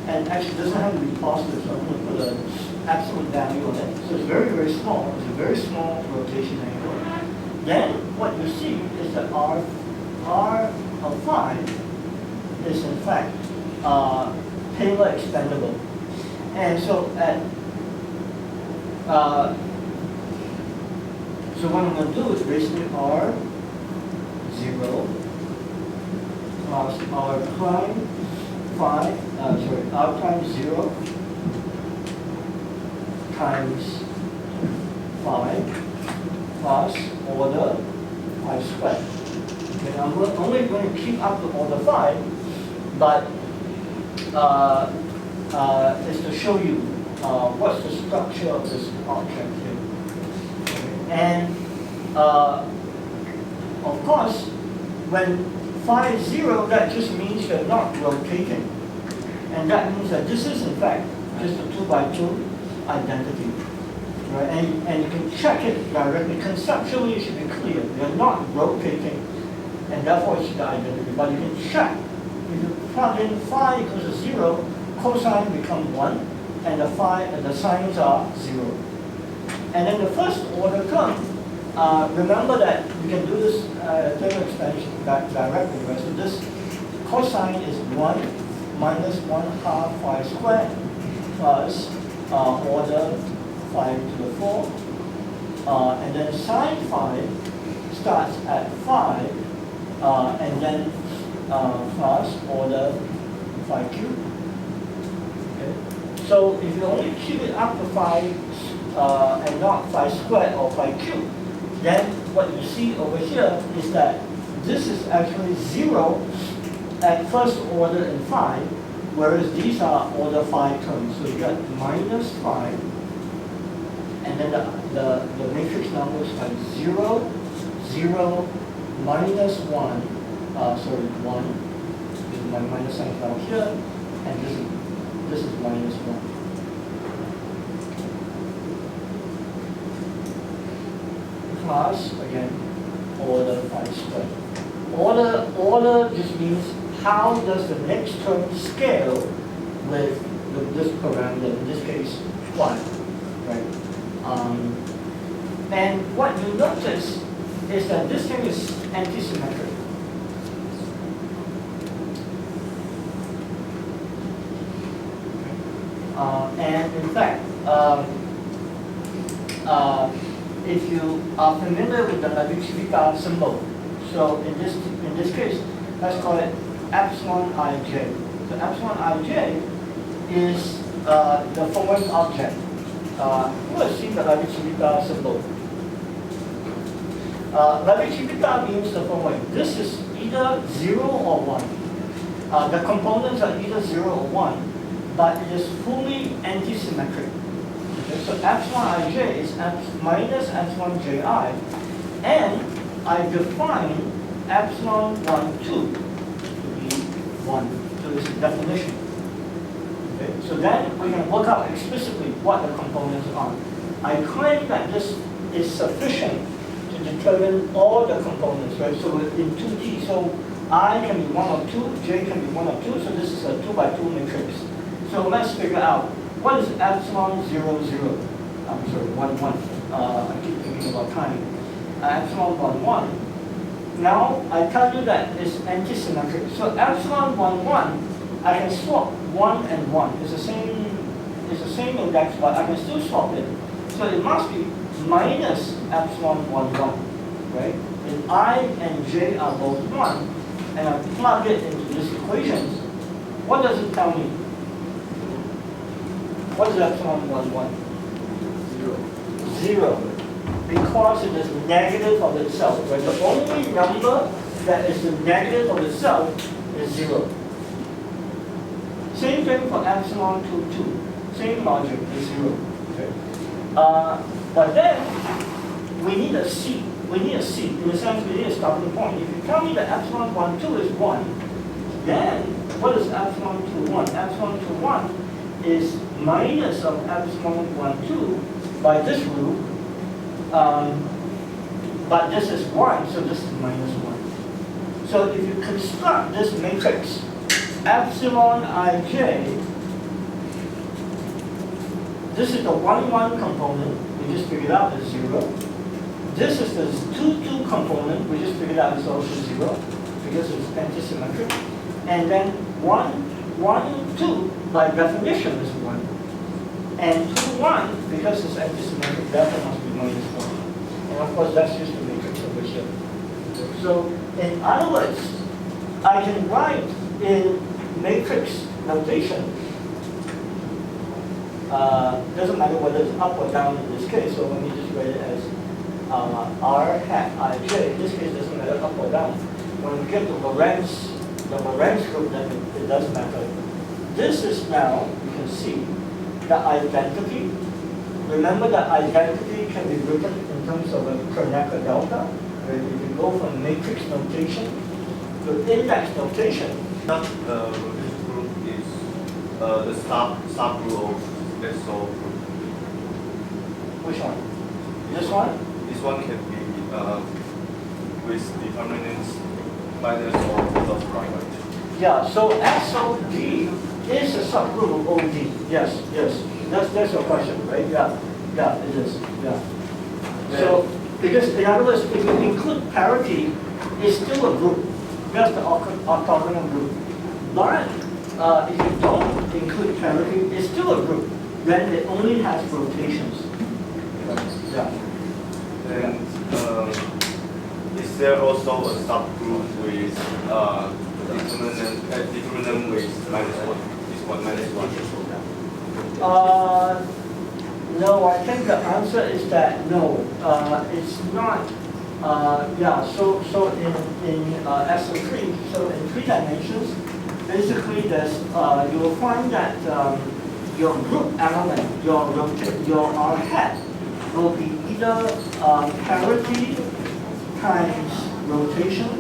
and actually doesn't have to be positive, so I'm going to put an absolute value on it. So it's very, very small. It's a very small rotation angle. Then what you see is that R of phi is in fact Taylor expandable. And so so what I'm going to do is basically R 0 plus R prime phi, R prime 0 times phi plus order phi squared. And I'm only going to keep up the order phi, but is to show you what's the structure of this object here. And of course, when phi is 0, that just means you're not rotating. And that means that this is in fact just a 2x2 identity. Right? And you can check it directly. Conceptually, it should be clear. You're not rotating, and therefore it should be identity. But you can check. If you plug in phi equals to 0, cosine becomes 1, and the sines are 0. And then the first order term, remember that you can do this Taylor expansion directly, right? So this cosine is 1 minus 1/2 phi squared plus order phi to the 4. And then sine phi starts at 5, and then plus order phi cubed. Okay? So if you only keep it up to phi and not phi squared or phi cubed, then what you see over here is that this is actually 0 at first order in phi, whereas these are order phi terms. So you got minus phi, and then the matrix numbers are 0, 0, minus 1, 1. This is my minus sign down here, and this is minus 1. Plus, again, order phi squared. Order just means how does the next term scale with this parameter, in this case, 1, right? And what you notice is that this thing is anti-symmetric. And in fact, if you are familiar with the Levi-Civita symbol, so in this case, let's call it epsilon ij. So epsilon ij is the following object. You will see the Levi-Civita symbol. Levi-Civita means the following. This is either 0 or 1. The components are either 0 or 1, but it is fully antisymmetric. Okay, so epsilon ij is minus epsilon ji, and I define epsilon 1, 2 to be 1. So this is definition. Okay, so then we can work out explicitly what the components are. I claim that this is sufficient to determine all the components, right? So in 2D, so I can be 1 of 2, J can be 1 of 2, so this is a 2 by 2 matrix. So let's figure out what is epsilon 0, 0. I'm sorry, 1, 1. I keep thinking about time. Epsilon 1, 1. Now I tell you that it's antisymmetric. So epsilon 1, 1, I can swap 1 and 1. It's the same index, but I can still swap it. So it must be minus epsilon 1, 1, right? And I and j are both 1, and I plug it into this equation. What does it tell me? What is epsilon 1, 1? 0. Because it is negative of itself, right? The only number that is the negative of itself is 0. Same thing for epsilon 2, 2. Same logic is 0. Okay? But then, we need a C. We need a C. In the sense, we need a starting point. If you tell me that epsilon 1, 2 is 1, then what is epsilon 2, 1? Epsilon 2, 1 is minus of epsilon 1, 2 by this rule. But this is 1, so this is minus 1. So if you construct this matrix, epsilon ij, this is the 1, 1 component, we just figured out is 0. This is the 2, 2 component, we just figured out is also 0, because it's antisymmetric. And then 1, 1, 2, by definition is 1. And 2, 1, because it's antisymmetric, therefore must be minus 1. And of course, that's just the matrix over here. So, in other words, I can write in matrix notation. Doesn't matter whether it's up or down in this case, so let me just write it as r hat ij. In this case, it doesn't matter up or down. When we get to the Lorentz group, then it does matter. This is now, you can see, the identity. Remember that identity can be written in terms of a Kronecker delta. Right? If you go from matrix notation to index notation. This group is the subgroup of this whole group. Which one? This one? This one can be with determinants minus or plus private. Yeah, so SOD is a subgroup of OD. Yes, yes. That's your question, right? Yeah, it is. Yeah. So, because in other words, if you include parity, it's still a group. That's the orthogonal group. But if you don't include parity, it's still a group. Then it only has rotations. Yeah. And is there also a subgroup with determinant with minus 1? This one minus 1. No, I think the answer is that no, it's not. Yeah, so in SO3, so in 3 dimensions, basically there's you will find that your group element, your R hat, will be either parity times rotation,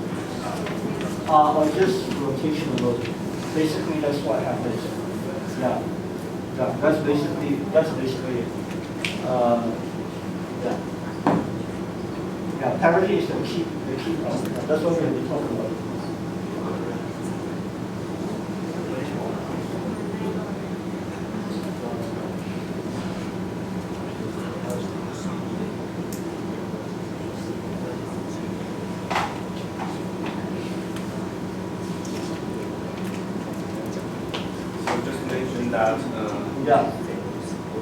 or just rotation alone. Basically, that's what happens. Yeah, that's basically it. Yeah, parity is the key point. That's what we're going to talk about. So just mention that Yeah.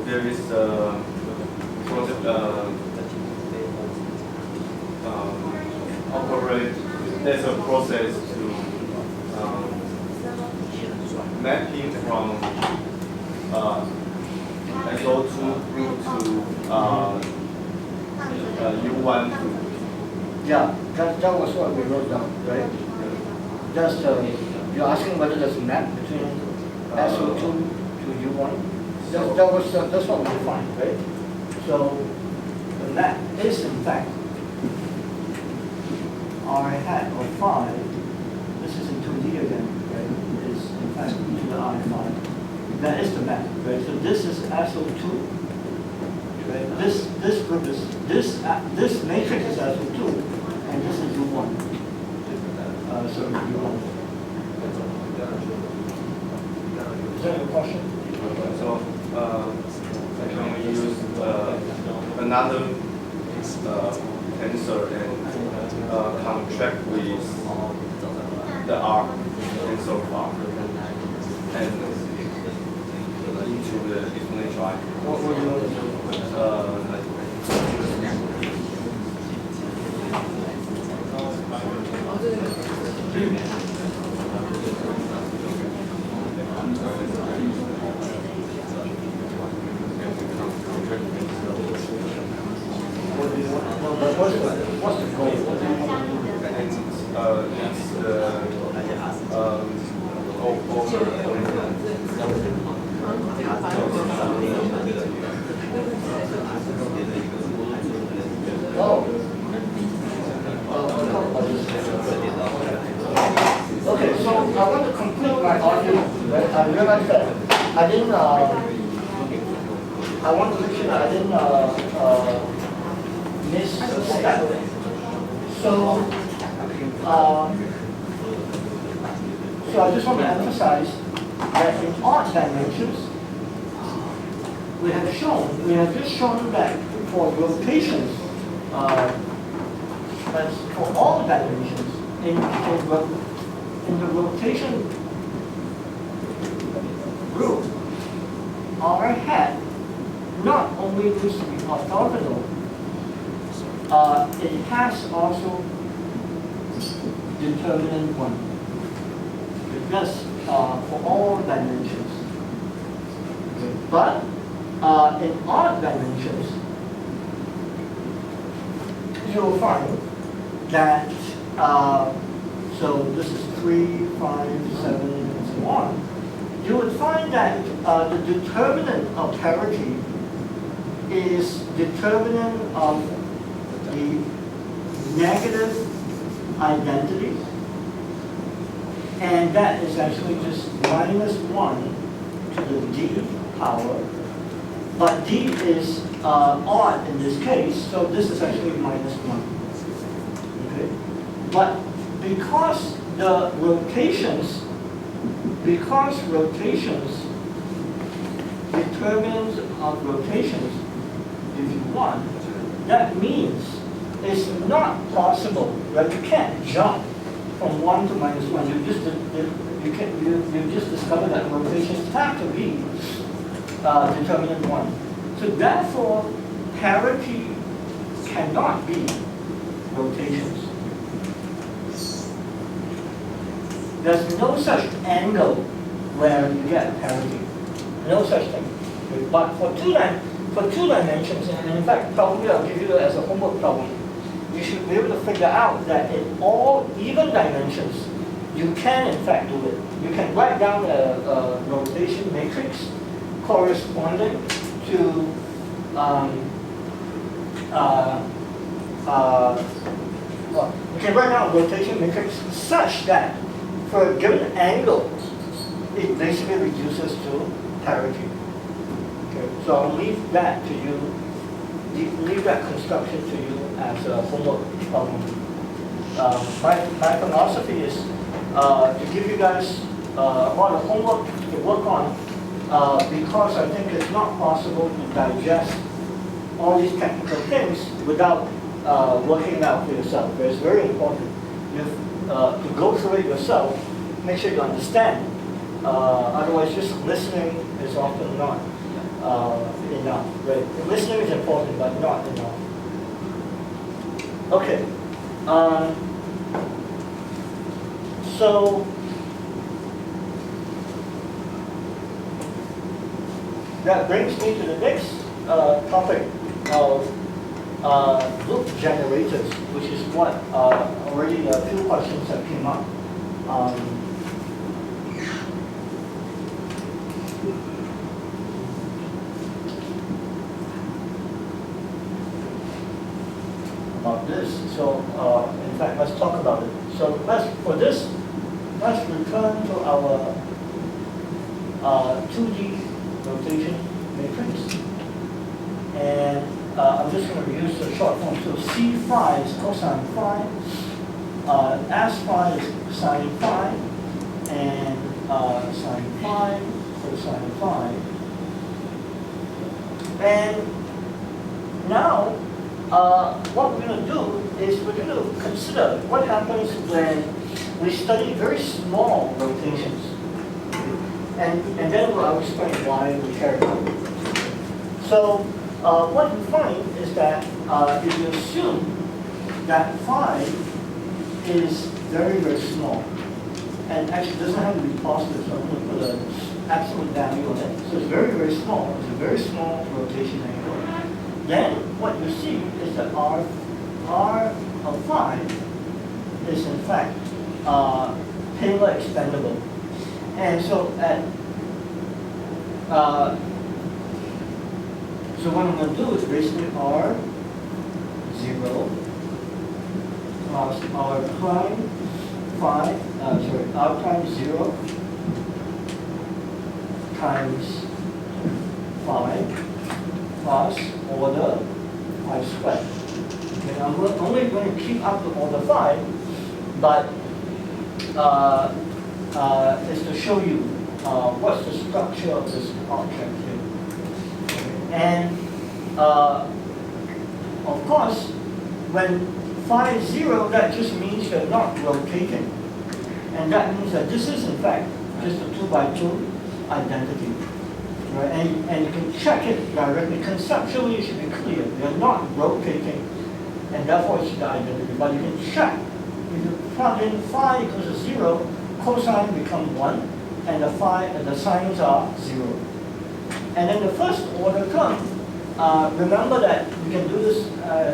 there is there's a process to mapping from SO2 group to U1 to Yeah, that was what we wrote down, right? Just, you're asking whether there's a map between SO2 to U1? That's what we defined, right? So, the map is in fact R hat or phi. This is in 2D again, right? Is in fact to the I phi. That is the map, right? So this is SO2. Right? This group is this matrix is SO2, and this is U1. So U1. Is that your question? so can we use another tensor and contract with the R tensor far and into the exponential? What would you want to do? What's the goal? What do you want to do? Okay, so I want to complete my argument. Right? I realized that I didn't. I want to make sure that I didn't miss a step. So, so I just want to emphasize that in odd dimensions, we have just shown that for rotations, that's for all dimensions, in the rotation group, R hat not only needs to be orthogonal, it has also determinant 1. Because for all dimensions. Okay. But in odd dimensions, you'll find that, so this is 3, 5, 7, and so on. You would find that the determinant of parity is determinant of the negative identity, and that is actually just -1 to the d power, but d is odd in this case, so this is actually -1. Okay? But because the rotations, determinants of rotations if you want, that means it's not possible, right? You can't jump from 1 to -1. You just discovered that rotations have to be determinant 1. So therefore, parity cannot be rotations. There's no such angle where you get parity. No such thing. But for two dimensions, and in fact, probably I'll give you as a homework problem, you should be able to figure out that in all even dimensions, you can in fact do it. You can write down a rotation matrix corresponding to you can write down a rotation matrix such that for a given angle, it basically reduces to parity. Okay, so I'll leave that to you, leave that construction to you as a homework problem. My philosophy is to give you guys a lot of homework to work on because I think it's not possible to digest all these technical things without working it out for yourself. It's very important to go through it yourself, make sure you understand Otherwise, just listening is often not enough. Right? Listening is important, but not enough. Okay. So that brings me to the next topic of loop generators, which is what already a few questions have come up. About this. So in fact, let's talk about it. So let's return to our 2D rotation matrix. And I'm just going to use the short form. So C phi is cosine phi, S phi is sine phi, and sine phi, cosine phi. And now, what we're going to do is we're going to consider what happens when we study very small rotations. And then I'll explain why we care about it. So what we find is that if you assume that phi is very, very small, and actually doesn't have to be positive, so I'm going to put an absolute value on it. So it's very, very small. It's a very small rotation angle. Then what you see is that R of phi is in fact Taylor expandable. And so so what I'm going to do is basically R 0 plus R prime phi, R prime 0 times phi plus order phi squared. Okay, I'm only going to keep up the order phi, but is to show you what's the structure of this object here. And of course, when phi is 0, that just means you're not rotating. And that means that this is in fact just a 2x2 identity. Right? And you can check it directly. Conceptually, it should be clear. You're not rotating, and therefore it's the identity. But you can check. If you plug in phi equals to 0, cosine becomes 1, and the sines are 0. And then the first order term, remember that you can do this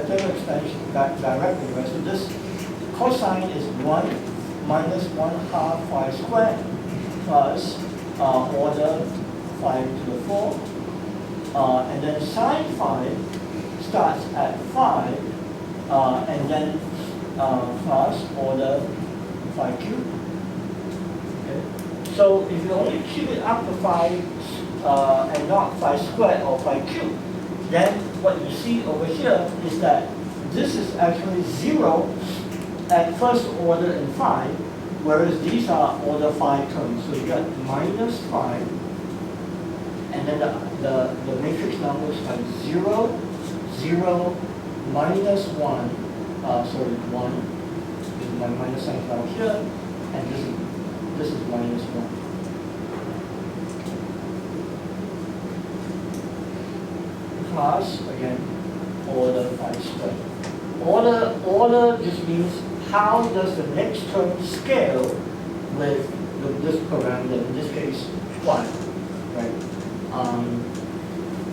Taylor expansion directly, right? So this cosine is 1 minus 1/2 phi squared plus order phi to the 4. And then sine phi starts at 5, and then plus order phi cubed. So if you only keep it up to phi and not phi squared or phi cubed, then what you see over here is that this is actually 0 at first order in phi, whereas these are order phi terms. So you got minus phi, and then the matrix numbers are 0, 0, minus 1, 1. This is my minus sign down here, and this is minus 1. Plus, again, order phi squared. Order just means how does the next term scale with this parameter, in this case, 1, right?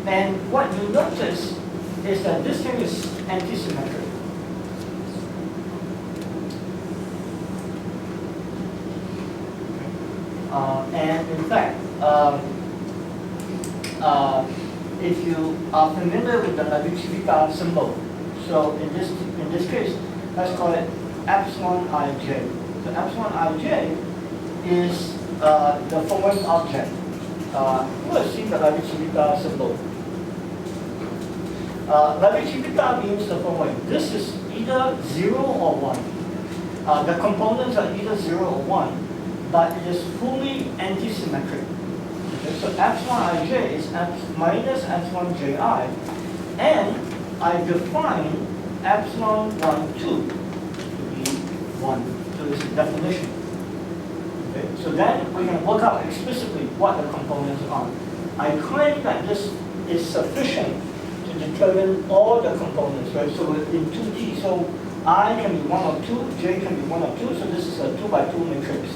And what you notice is that this thing is antisymmetric. And in fact, if you are familiar with the Levi-Civita symbol, so in this case, let's call it epsilon ij. So epsilon ij is the following object. Who has seen the Levi-Civita symbol? Levi-Civita means the following. This is either 0 or 1. The components are either 0 or 1, but it is fully antisymmetric. Okay, so epsilon ij is minus epsilon ji, and I define epsilon 1, 2 to be 1. So this is definition. Okay? Okay, so then we can work out explicitly what the components are. I claim that this is sufficient to determine all the components, right? So in 2D, so I can be 1 or 2, J can be 1 or 2, so this is a 2 by 2 matrix.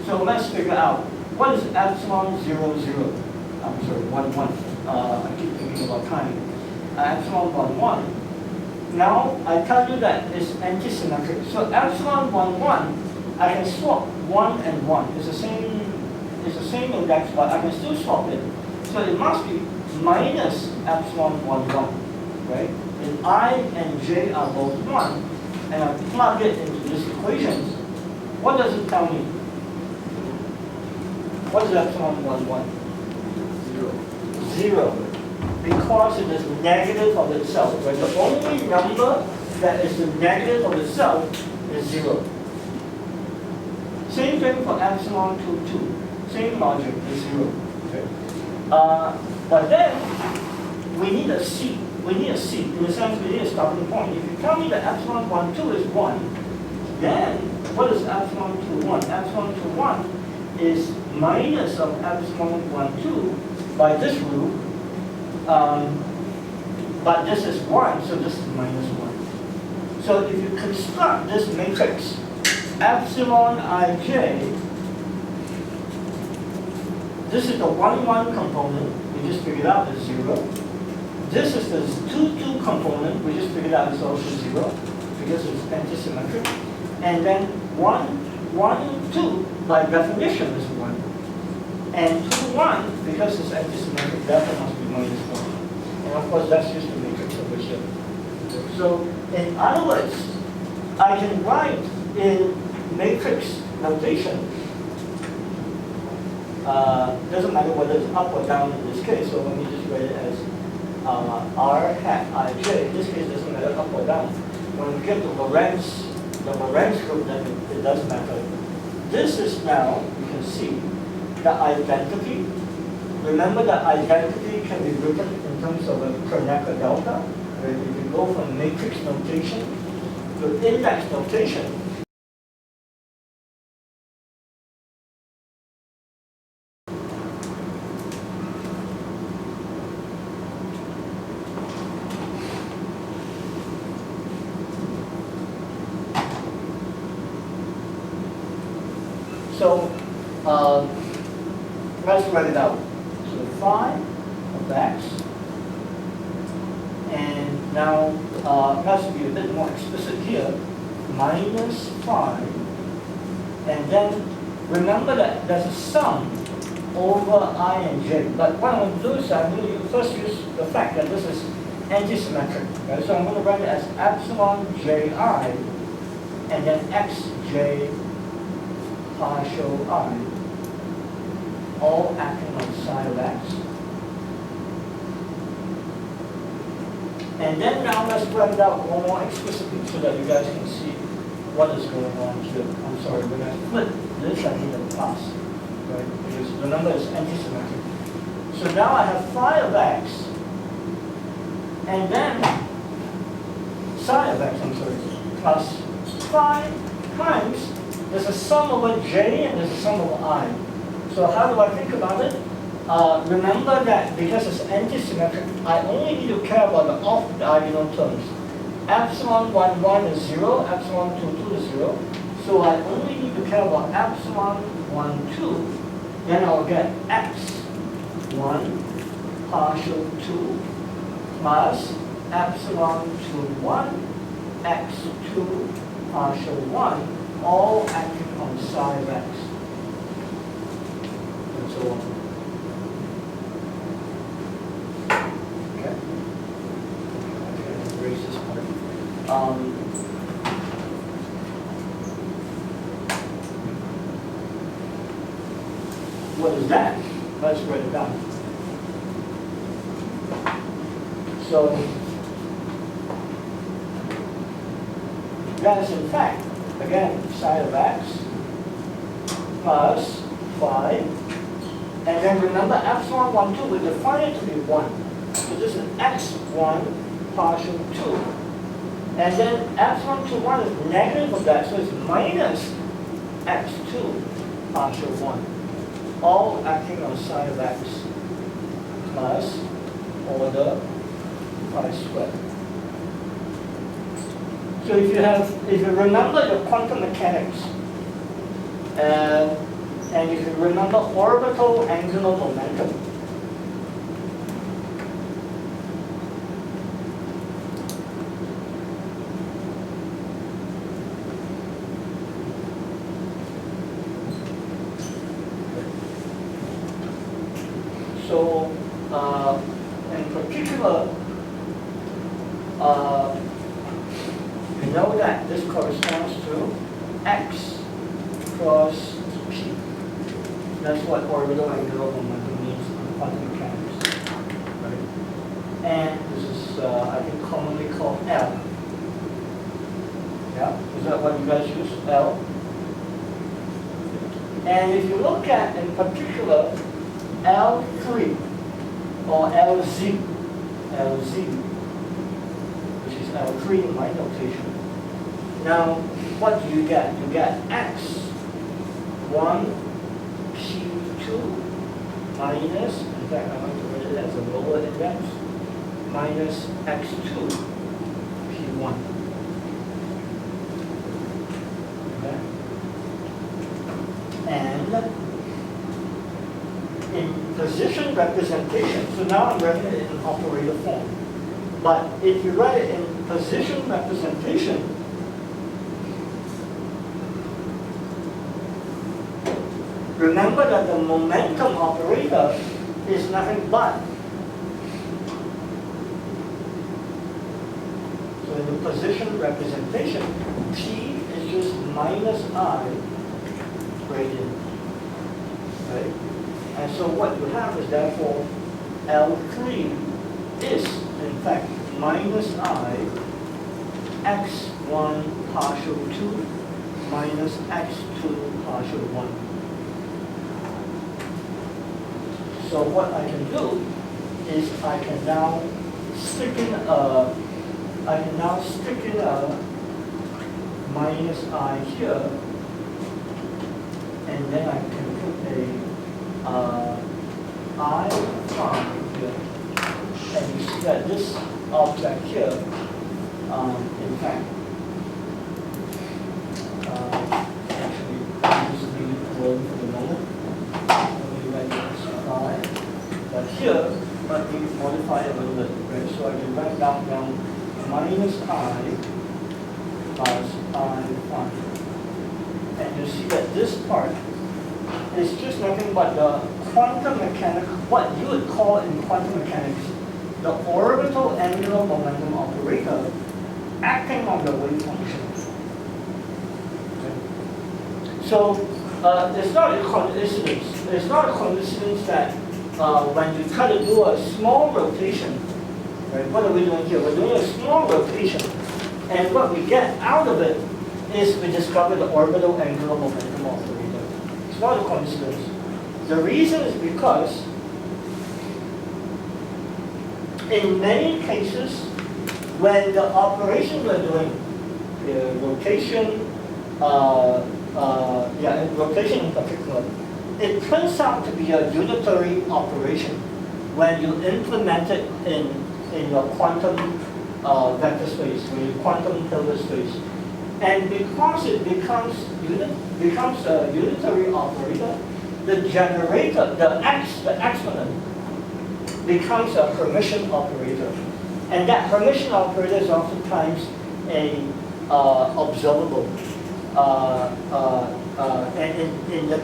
So let's figure out what is epsilon 0, 0. I'm sorry, 1, 1. I keep thinking about time. Epsilon 1, 1. Now I tell you that it's antisymmetric. So epsilon 1, 1, I can swap 1 and 1. It's the same index, but I can still swap it. So it must be minus epsilon 1, 1, right? If I and j are both 1, and I plug it into this equation, what does it tell me? What is epsilon 1, 1? 0. Because it is negative of itself, right? The only number that is the negative of itself is 0. Same thing for epsilon 2, 2. Same logic is 0. Okay. But then we need a C. We need a C. In the sense, we need a starting point. If you tell me that epsilon 1, 2 is 1, then what is epsilon 2, 1? Epsilon 2, 1 is minus of epsilon 1, 2 by this rule. But this is 1, so this is minus 1. So if you construct this matrix, epsilon ij, this is the 1, 1 component, we just figured out is 0. This is the 2, 2 component, we just figured out is also 0, because it's antisymmetric. And then 1, 1, 2, by definition is 1. And 2, 1, because it's antisymmetric, therefore must be minus 1. And of course, that's just the matrix over here. So, in other words, I can write in matrix notation, doesn't matter whether it's up or down in this case, so let me just write it as R hat ij. In this case, it doesn't matter up or down. When we get to Lorentz, the Lorentz group, then it does matter. This is now, you can see, the identity. Remember that identity can be written in terms of a Kronecker delta. Where if you go from matrix notation to index notation, so let's write it out. So phi of x, and now let's be a bit more explicit here, minus phi, and then remember that there's a sum over I and j. But what I'm going to do is I'm going to first use the fact that this is antisymmetric. Right? So I'm going to write it as epsilon ji, and then xj partial I, all acting on psi of x. And then now let's write it out one more explicitly so that you guys can see what is going on here. I'm sorry, when I flip this, I need a plus, right? Because the number is antisymmetric. So now I have phi of x, and then psi of x, I'm sorry, plus phi times, there's a sum over j and there's a sum over I. So how do I think about it? Remember that because it's antisymmetric, I only need to care about the off-diagonal terms. Epsilon 1, 1 is 0, epsilon 2, 2 is 0. So I only need to care about epsilon 1, 2. Then I'll get x1 partial 2 plus epsilon 2, 1, x2 partial 1, all acting on psi of x. And so on. Okay. Okay, erase this part. What is that? Let's write it down. So that is in fact, again, psi of x plus phi. And then remember epsilon 1, 2, we define it to be 1. So this is x1 partial 2. And then epsilon 2, 1 is negative of that, so it's minus x2 partial 1, all acting on sine of x plus order pi squared. So if you remember your quantum mechanics, and if you remember orbital angular momentum, so in particular, we know that this corresponds to x cross p. That's what orbital angular momentum means in quantum mechanics. Right? And this is, I think, commonly called L. Yeah? Is that what you guys use? L? And if you look at, in particular, L3 or LZ, which is L3 in my notation. Now, what do you get? You get x1 p2 minus, in fact, I'm going to write it as a lower index, minus x2 p1. Okay? And in position representation, so now I'm writing it in operator form. But if you write it in position representation, remember that the momentum operator is nothing but. So in the position representation, P is just minus I gradient. Right? And so what you have is therefore L3 is in fact minus I x1 partial 2 minus x2 partial 1. So what I can do is I can now stick in a minus I here, and then I can put a I prime here, and you see that this object here, in fact, actually, I'm just leave it alone for the moment. Let me write this I, but here, let me modify it a little bit, right? So I can write down minus I plus I prime, and you see that this part is just nothing but the quantum mechanics, what you would call in quantum mechanics, the orbital angular momentum operator acting on the wave function. Okay. So it's not a coincidence. It's not a coincidence that when you try to do a small rotation, right? What are we doing here? We're doing a small rotation, and what we get out of it is we discover the orbital angular momentum operator. It's not a coincidence. The reason is because in many cases, when the operation we're doing, rotation, rotation in particular, it turns out to be a unitary operation when you implement it in your quantum vector space, in your quantum Hilbert space. And because it becomes a unitary operator, the generator, the exponent, becomes a Hermitian operator. And that Hermitian operator is oftentimes a observable. And in the